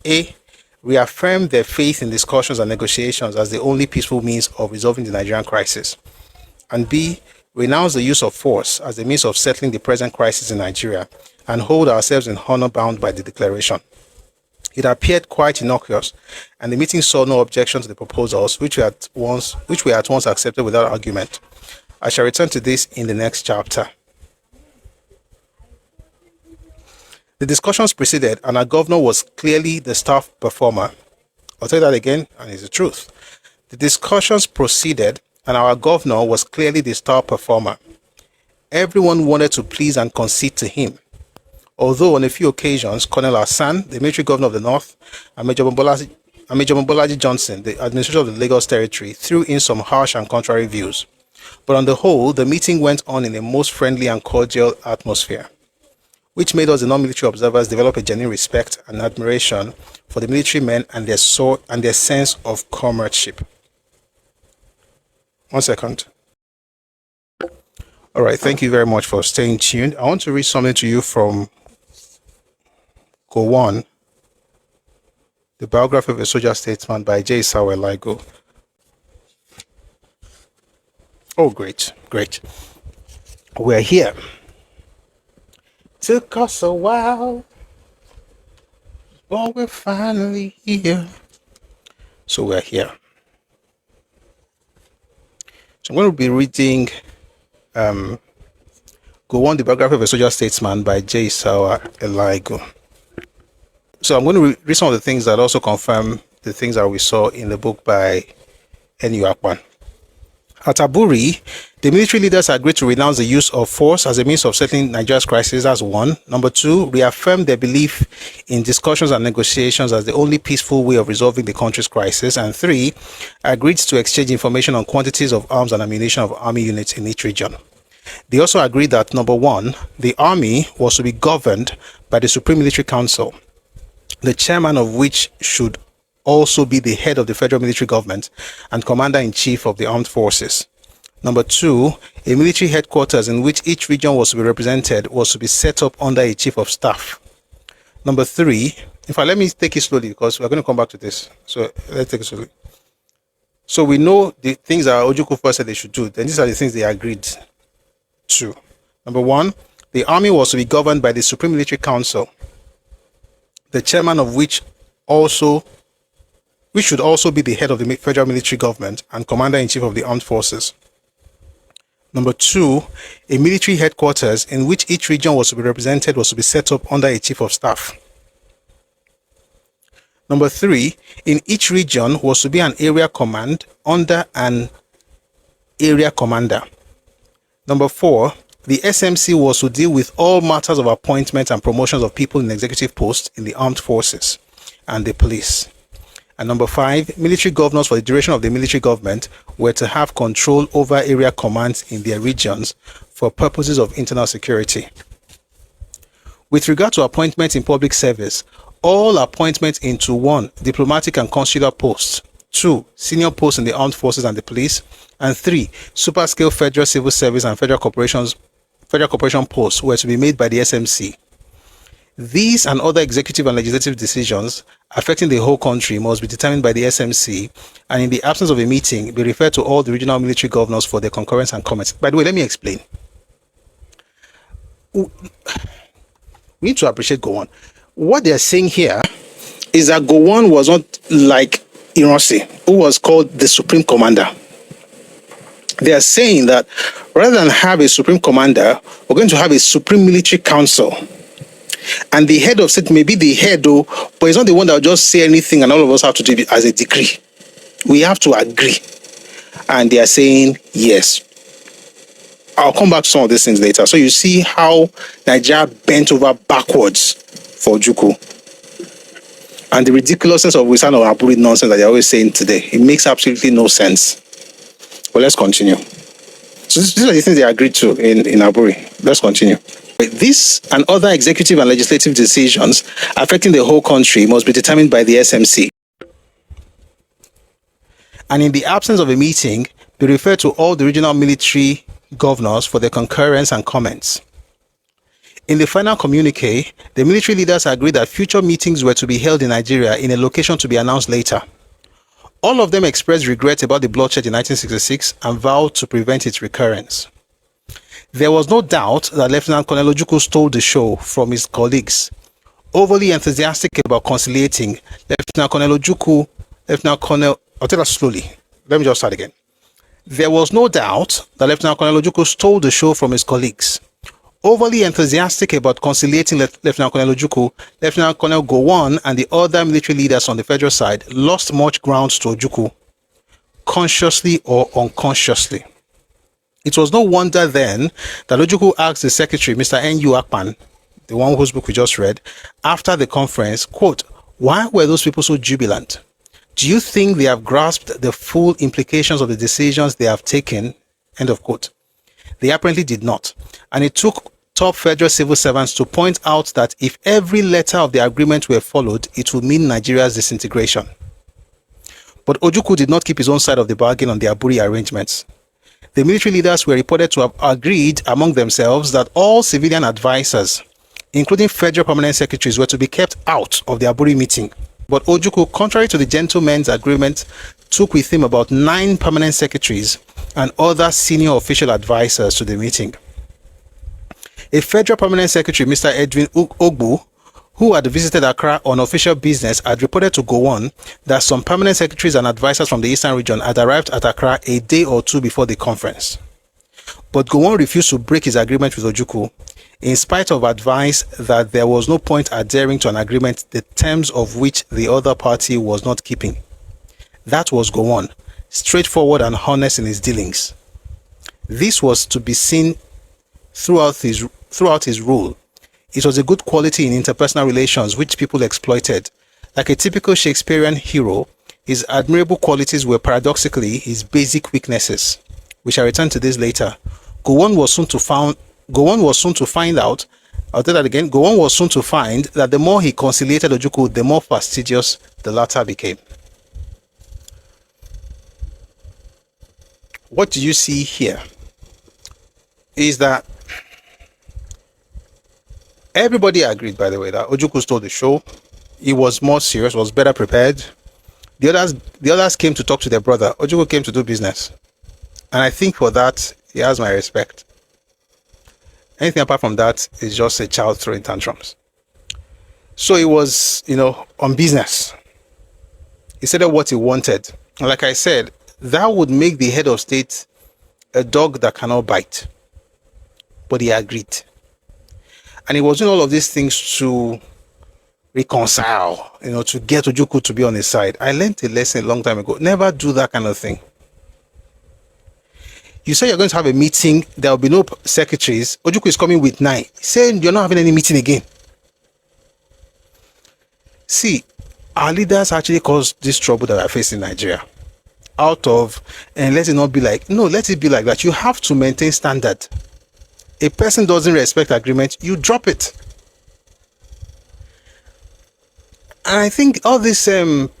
A. Reaffirm their faith in discussions and negotiations as the only peaceful means of resolving the Nigerian crisis. And B. Renounce the use of force as a means of settling the present crisis in Nigeria and hold ourselves in honor bound by the declaration. It appeared quite innocuous, and the meeting saw no objection to the proposals, which we at once accepted without argument. I shall return to this in the next chapter. The discussions proceeded, and our governor was clearly the star performer. I'll tell you that again, and it's the truth. The discussions proceeded, and our governor was clearly the star performer. Everyone wanted to please and concede to him. Although on a few occasions, Colonel Hassan, the military governor of the North, and Major Mobolaji Johnson, the administrator of the Lagos territory, threw in some harsh and contrary views. But on the whole, the meeting went on in a most friendly and cordial atmosphere, which made us the non-military observers develop a genuine respect and admiration for the military men and their sense of comradeship. 1 second. All right, thank you very much for staying tuned. I want to read something to you from Gowon, the biography of a soldier statesman by J. Samuel Ligo. Oh, great. We're here. Took us a while, but we're finally here. So we're here. So I'm going to be reading Gowon, the biography of a soldier statesman by J. Samuel Ligo. So I'm going to read some of the things that also confirm the things that we saw in the book by Enu Akpan. At Aburi, the military leaders agreed to renounce the use of force as a means of settling Nigeria's crisis as one. Number two, reaffirm their belief in discussions and negotiations as the only peaceful way of resolving the country's crisis. And three, agreed to exchange information on quantities of arms and ammunition of army units in each region. They also agreed that, number one, the army was to be governed by the Supreme Military Council, the chairman of which should also be the head of the federal military government and commander-in-chief of the armed forces. Number two, a military headquarters in which each region was to be represented was to be set up under a chief of staff. Number three, in fact, let me take it slowly because we're going to come back to this. So let's take it slowly. So we know the things that Ojukwu first said they should do. Then these are the things they agreed to. Number one, the army was to be governed by the Supreme Military Council, the chairman of which also which should also be the head of the federal military government and commander-in-chief of the armed forces. Number 2, a military headquarters in which each region was to be represented was to be set up under a chief of staff. Number 3, in each region was to be an area command under an area commander. Number 4, the SMC was to deal with all matters of appointment and promotions of people in executive posts in the armed forces and the police. And number 5, military governors for the duration of the military government were to have control over area commands in their regions for purposes of internal security. With regard to appointments in public service, all appointments into 1, diplomatic and consular posts, 2, senior posts in the armed forces and the police, and 3, superscale federal civil service and federal corporation posts were to be made by the SMC. These and other executive and legislative decisions affecting the whole country must be determined by the SMC, and in the absence of a meeting, be referred to all the regional military governors for their concurrence and comments. By the way, let me explain. We need to appreciate Gowon. What they're saying here is that Gowon was not like Ironsi, who was called the Supreme Commander. They are saying that rather than have a Supreme Commander, we're going to have a Supreme Military Council. And the head of state may be the head, though, but it's not the one that will just say anything and all of us have to do it as a decree. We have to agree. And they are saying yes. I'll come back to some of these things later. So you see how Nigeria bent over backwards for Ojukwu. And the ridiculousness of Wisan or Aburi nonsense that they're always saying today. It makes absolutely no sense. But let's continue. So these are the things they agreed to in Aburi. Let's continue. This and other executive and legislative decisions affecting the whole country must be determined by the SMC. And in the absence of a meeting, be referred to all the regional military governors for their concurrence and comments. In the final communique, the military leaders agreed that future meetings were to be held in Nigeria in a location to be announced later. All of them expressed regret about the bloodshed in 1966 and vowed to prevent its recurrence. There was no doubt that Lieutenant Colonel Ojukwu stole the show from his colleagues. Overly enthusiastic about conciliating, Lieutenant Colonel Ojukwu, I'll tell that slowly. Let me just start again. There was no doubt that Lieutenant Colonel Ojukwu stole the show from his colleagues. Overly enthusiastic about conciliating Lieutenant Colonel Ojukwu, Lieutenant Colonel Gowon and the other military leaders on the federal side lost much ground to Ojukwu, consciously or unconsciously. It was no wonder then that Ojukwu asked the secretary, Mr. N.U. Akpan, the one whose book we just read, after the conference, quote, "Why were those people so jubilant? Do you think they have grasped the full implications of the decisions they have taken?" End of quote. They apparently did not. And it took top federal civil servants to point out that if every letter of the agreement were followed, it would mean Nigeria's disintegration. But Ojukwu did not keep his own side of the bargain on the Aburi arrangements. The military leaders were reported to have agreed among themselves that all civilian advisors, including federal permanent secretaries, were to be kept out of the Aburi meeting. But Ojukwu, contrary to the gentleman's agreement, took with him about 9 permanent secretaries and other senior official advisors to the meeting. A federal permanent secretary, Mr. Edwin Ogbu, who had visited Accra on official business, had reported to Gowon that some permanent secretaries and advisors from the eastern region had arrived at Accra a day or 2 before the conference. But Gowon refused to break his agreement with Ojukwu, in spite of advice that there was no point adhering to an agreement the terms of which the other party was not keeping. That was Gowon, straightforward and honest in his dealings. This was to be seen throughout his rule. It was a good quality in interpersonal relations which people exploited. Like a typical Shakespearean hero, his admirable qualities were paradoxically his basic weaknesses. We shall return to this later. Gowon was soon to find out that the more he conciliated Ojukwu, the more fastidious the latter became. What do you see here is that everybody agreed, by the way, that Ojukwu stole the show. He was more serious, was better prepared. The others came to talk to their brother. Ojukwu came to do business. And I think for that, he has my respect. Anything apart from that is just a child throwing tantrums. So it was, on business. He said what he wanted. And like I said, that would make the head of state a dog that cannot bite. But he agreed. And he was doing all of these things to reconcile, to get Ojukwu to be on his side. I learned a lesson a long time ago. Never do that kind of thing. You say you're going to have a meeting, there will be no secretaries. Ojukwu is coming with 9. Saying you're not having any meeting again. See, our leaders actually caused this trouble that we're facing in Nigeria. And let it not be like, no, let it be like that. You have to maintain standard. A person doesn't respect agreement, you drop it. And I think all this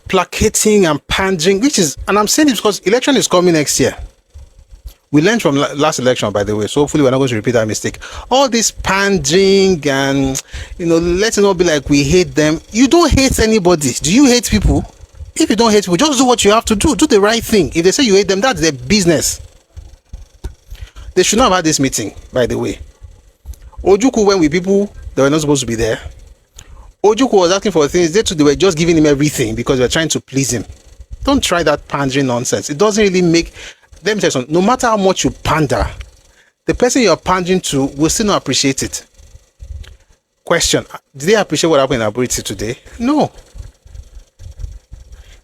placating and pandering, and I'm saying it because election is coming next year. We learned from last election, by the way, so hopefully we're not going to repeat that mistake. All this pandering and, let it not be like we hate them. You don't hate anybody. Do you hate people? If you don't hate people, just do what you have to do. Do the right thing. If they say you hate them, that's their business. They should not have had this meeting, by the way. Ojukwu went with people that were not supposed to be there. Ojukwu was asking for things. They were just giving him everything because they were trying to please him. Don't try that pandering nonsense. It doesn't really make... Let me tell you something. No matter how much you pander, the person you're pandering to will still not appreciate it. Question: did they appreciate what happened in Aburi today? No.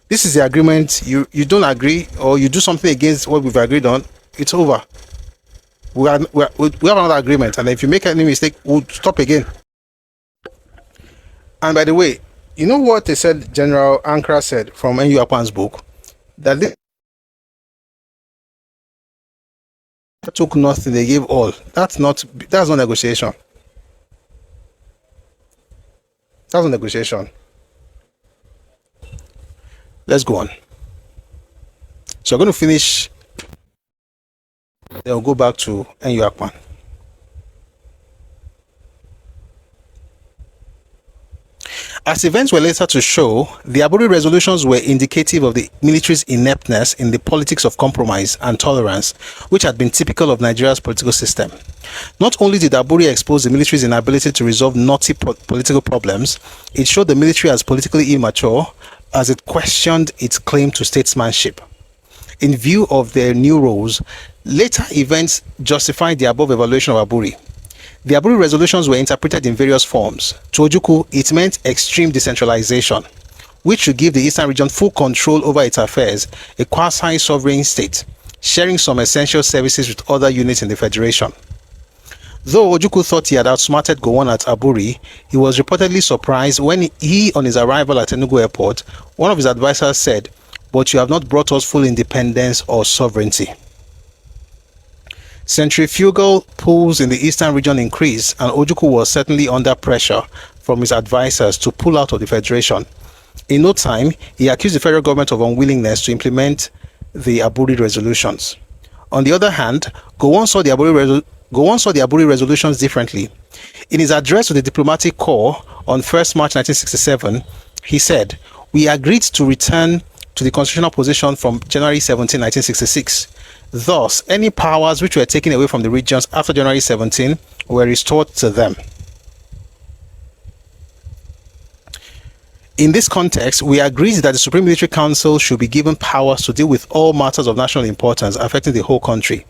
This is the agreement. You don't agree, or you do something against what we've agreed on, it's over. We have another agreement, and if you make any mistake, we'll stop again. And by the way, you know what they said? General Ankara said from N.U. Akpan's book that they took nothing, they gave all. That's not negotiation. That's not negotiation. Let's go on. So we're going to finish. Then we'll go back to N.U. Akpan. As events were later to show, the Aburi resolutions were indicative of the military's ineptness in the politics of compromise and tolerance, which had been typical of Nigeria's political system. Not only did Aburi expose the military's inability to resolve knotty political problems, it showed the military as politically immature as it questioned its claim to statesmanship. In view of their new roles, later events justified the above evaluation of Aburi. The Aburi resolutions were interpreted in various forms. To Ojukwu, it meant extreme decentralization, which should give the Eastern region full control over its affairs, a quasi-sovereign state, sharing some essential services with other units in the Federation. Though Ojukwu thought he had outsmarted Gowon at Aburi, he was reportedly surprised when on his arrival at Enugu Airport, one of his advisors said, "But you have not brought us full independence or sovereignty." Centrifugal pulls in the eastern region increased, and Ojukwu was certainly under pressure from his advisors to pull out of the Federation. In no time, he accused the federal government of unwillingness to implement the Aburi resolutions. On the other hand, Gowon saw the Aburi resolutions differently. In his address to the diplomatic corps on 1st March 1967, he said, "We agreed to return to the constitutional position from January 17, 1966. Thus, any powers which were taken away from the regions after January 17 were restored to them. In this context, we agreed that the Supreme Military Council should be given powers to deal with all matters of national importance affecting the whole country.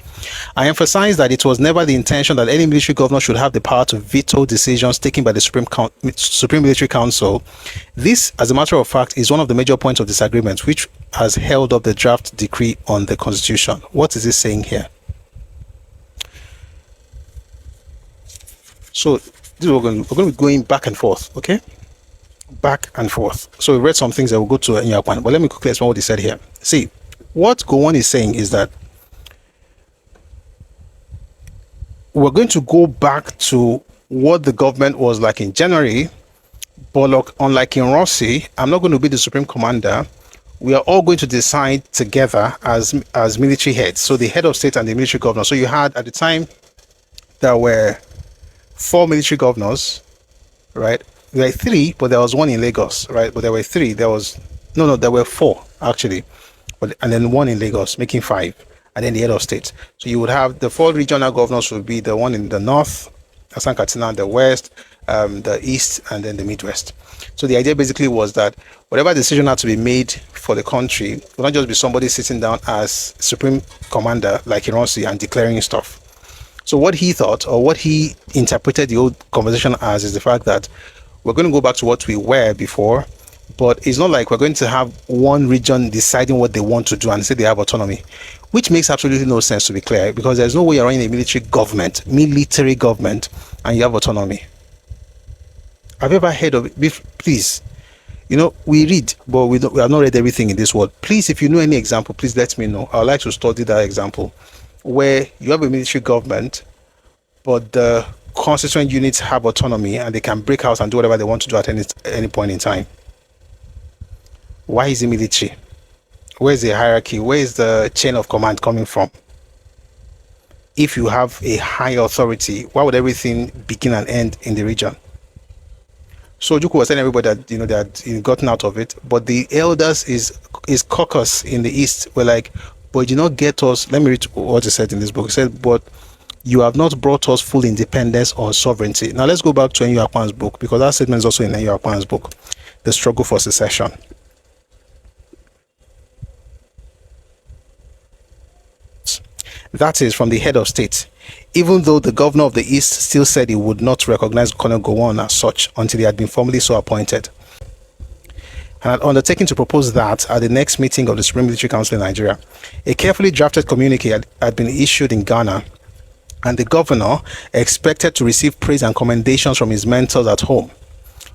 I emphasize that it was never the intention that any military governor should have the power to veto decisions taken by the Supreme Military Council. This, as a matter of fact, is one of the major points of disagreement which has held up the draft decree on the Constitution." What is this saying here? So this is what we're going to be going back and forth, okay? Back and forth. So we read some things that will go to N.U. Akpan, but let me quickly explain what he said here. See, what Gowon is saying is that we're going to go back to what the government was like in January, but unlike in Rossi, I'm not going to be the supreme commander. We are all going to decide together as military heads. So the head of state and the military governor. So you had, at the time, there were 4 military governors, right? There were 3, but there was 1 in Lagos, right? But there were 3. There were 4 actually, and then 1 in Lagos, making 5, and then the head of state. So you would have the 4 regional governors would be the one in the north, Asan Katsina, in the west, the East and then the Midwest. So the idea basically was that whatever decision had to be made for the country would not just be somebody sitting down as supreme commander like Ironsi and declaring stuff. So what he thought, or what he interpreted the whole conversation as, is the fact that we're going to go back to what we were before, but it's not like we're going to have one region deciding what they want to do and say they have autonomy, which makes absolutely no sense, to be clear, because there's no way you're running a military government, and you have autonomy. Have you ever heard of it? Please, we read, but we have not read everything in this world. Please, if you know any example, please let me know. I would like to study that example where you have a military government, but the constituent units have autonomy and they can break out and do whatever they want to do at any point in time. Why is it military? Where's the hierarchy? Where is the chain of command coming from? If you have a high authority, why would everything begin and end in the region? So Ojukwu was telling everybody that they had gotten out of it, but the elders, is caucus in the East, were like, but you did not get us. Let me read what he said in this book. He said, but you have not brought us full independence or sovereignty. Now let's go back to Enyo Akpan's book, because that statement is also in Enyo Akpan's book, The Struggle for Secession. That is from the head of state, even though the governor of the East still said he would not recognize Colonel Gowon as such until he had been formally so appointed, and had undertaken to propose that at the next meeting of the Supreme Military Council in Nigeria. A carefully drafted communique had been issued in Ghana, and the governor expected to receive praise and commendations from his mentors at home.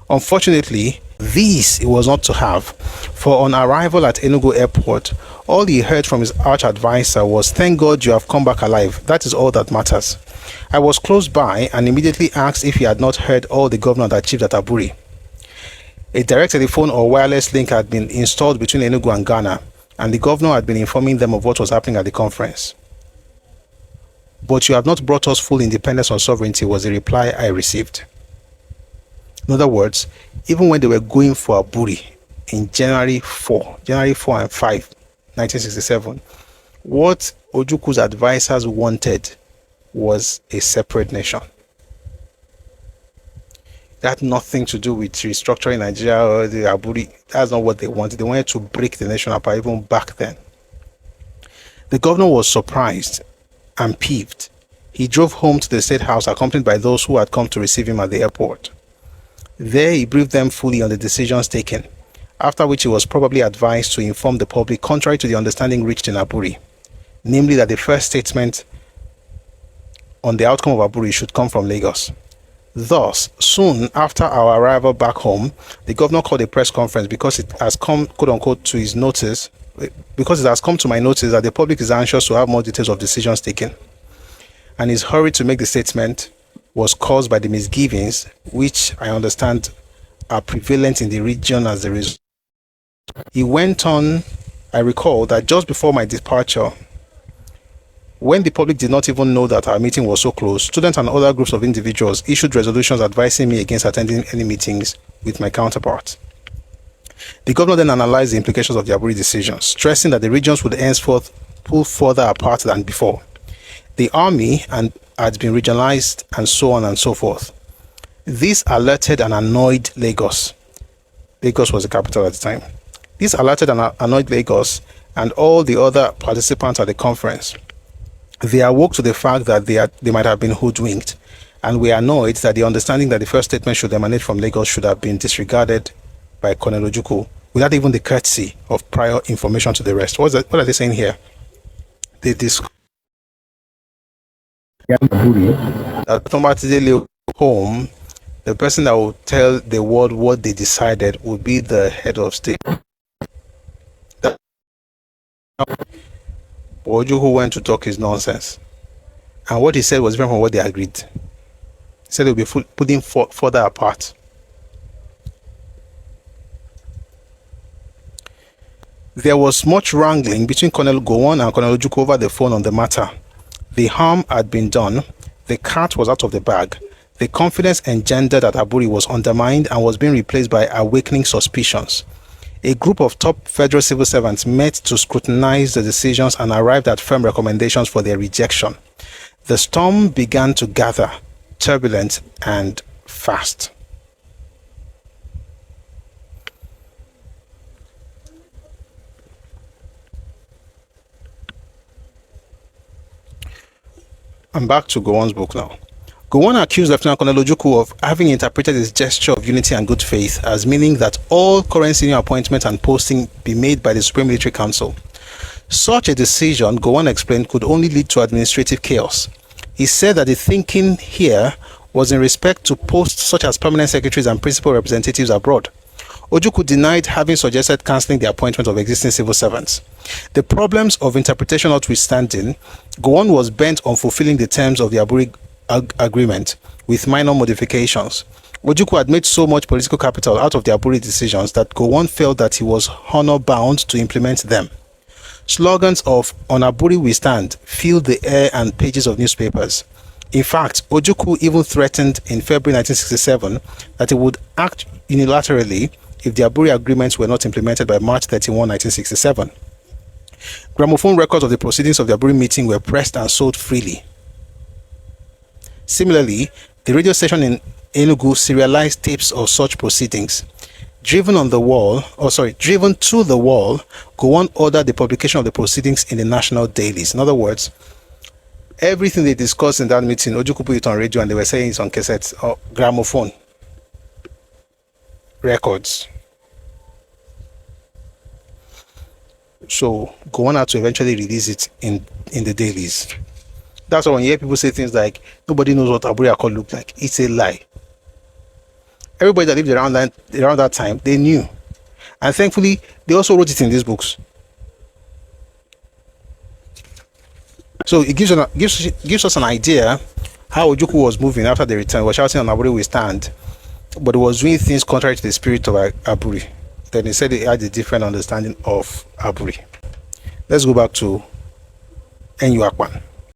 Unfortunately, this he was not to have, for on arrival at Enugu Airport, all he heard from his arch-advisor was, "Thank God you have come back alive. That is all that matters." I was close by and immediately asked if he had not heard all the governor had achieved at Aburi. A direct telephone or wireless link had been installed between Enugu and Ghana, and the governor had been informing them of what was happening at the conference. "But you have not brought us full independence or sovereignty," was the reply I received. In other words, even when they were going for Aburi in January 4 and 5, 1967, what Ojukwu's advisors wanted was a separate nation. That had nothing to do with restructuring Nigeria or the Aburi. That's not what they wanted. They wanted to break the nation apart even back then. The governor was surprised and peeved. He drove home to the State House accompanied by those who had come to receive him at the airport. There he briefed them fully on the decisions taken, after which he was probably advised to inform the public contrary to the understanding reached in Aburi, namely that the first statement on the outcome of Aburi should come from Lagos. Thus, soon after our arrival back home, the governor called a press conference because it has come, quote unquote, to his notice, because it has come to my notice that the public is anxious to have more details of decisions taken, and his hurry to make the statement was caused by the misgivings which I understand are prevalent in the region as a result. He went on, I recall that just before my departure, when the public did not even know that our meeting was so close, students and other groups of individuals issued resolutions advising me against attending any meetings with my counterparts. The governor then analyzed the implications of the Aburi decision, stressing that the regions would henceforth pull further apart than before. The army had been regionalized and so on and so forth. This alerted and annoyed Lagos. Lagos was the capital at the time. This alerted and annoyed Lagos and all the other participants at the conference. They awoke to the fact that they might have been hoodwinked, and were annoyed that the understanding that the first statement should emanate from Lagos should have been disregarded by Colonel Ojukwu without even the courtesy of prior information to the rest. What are they saying here? They home, the person that will tell the world what they decided would be the head of state. Ojukwu went to talk his nonsense, and what he said was different from what they agreed. He said they'll be putting further apart. There was much wrangling between Colonel Gowon and Colonel Ojukwu over the phone on the matter. The harm had been done. The cat was out of the bag. The confidence engendered at Aburi was undermined and was being replaced by awakening suspicions. A group of top federal civil servants met to scrutinize the decisions and arrived at firm recommendations for their rejection. The storm began to gather, turbulent and fast. I'm back to Gowon's book now. Gowon accused Lieutenant Colonel Ojukwu of having interpreted his gesture of unity and good faith as meaning that all current senior appointment and posting be made by the Supreme Military Council. Such a decision, Gowon explained, could only lead to administrative chaos. He said that the thinking here was in respect to posts such as permanent secretaries and principal representatives abroad. Ojukwu denied having suggested cancelling the appointment of existing civil servants. The problems of interpretation notwithstanding, Gowon was bent on fulfilling the terms of the Aburi agreement with minor modifications. Ojukwu had made so much political capital out of the Aburi decisions that Gowon felt that he was honor-bound to implement them. Slogans of "On Aburi we stand" filled the air and pages of newspapers. In fact, Ojukwu even threatened in February 1967 that he would act unilaterally if the Aburi agreements were not implemented by March 31, 1967. Gramophone records of the proceedings of the Aburi meeting were pressed and sold freely. Similarly, the radio station in Enugu serialized tapes of such proceedings. Driven to the wall, Gowon ordered the publication of the proceedings in the national dailies. In other words, everything they discussed in that meeting, Ojukwu put it on radio and they were saying it on cassettes or gramophone records. So Gowon had to eventually release it in the dailies. That's why when you hear people say things like nobody knows what Aburi Accord looked like, it's a lie. Everybody that lived around that time, they knew. And thankfully, they also wrote it in these books. So it gives us an idea how Ojukwu was moving after the return. He was shouting "On Aburi we stand," but he was doing things contrary to the spirit of Aburi. Then he said he had a different understanding of Aburi. Let's go back to Enyu Akpan.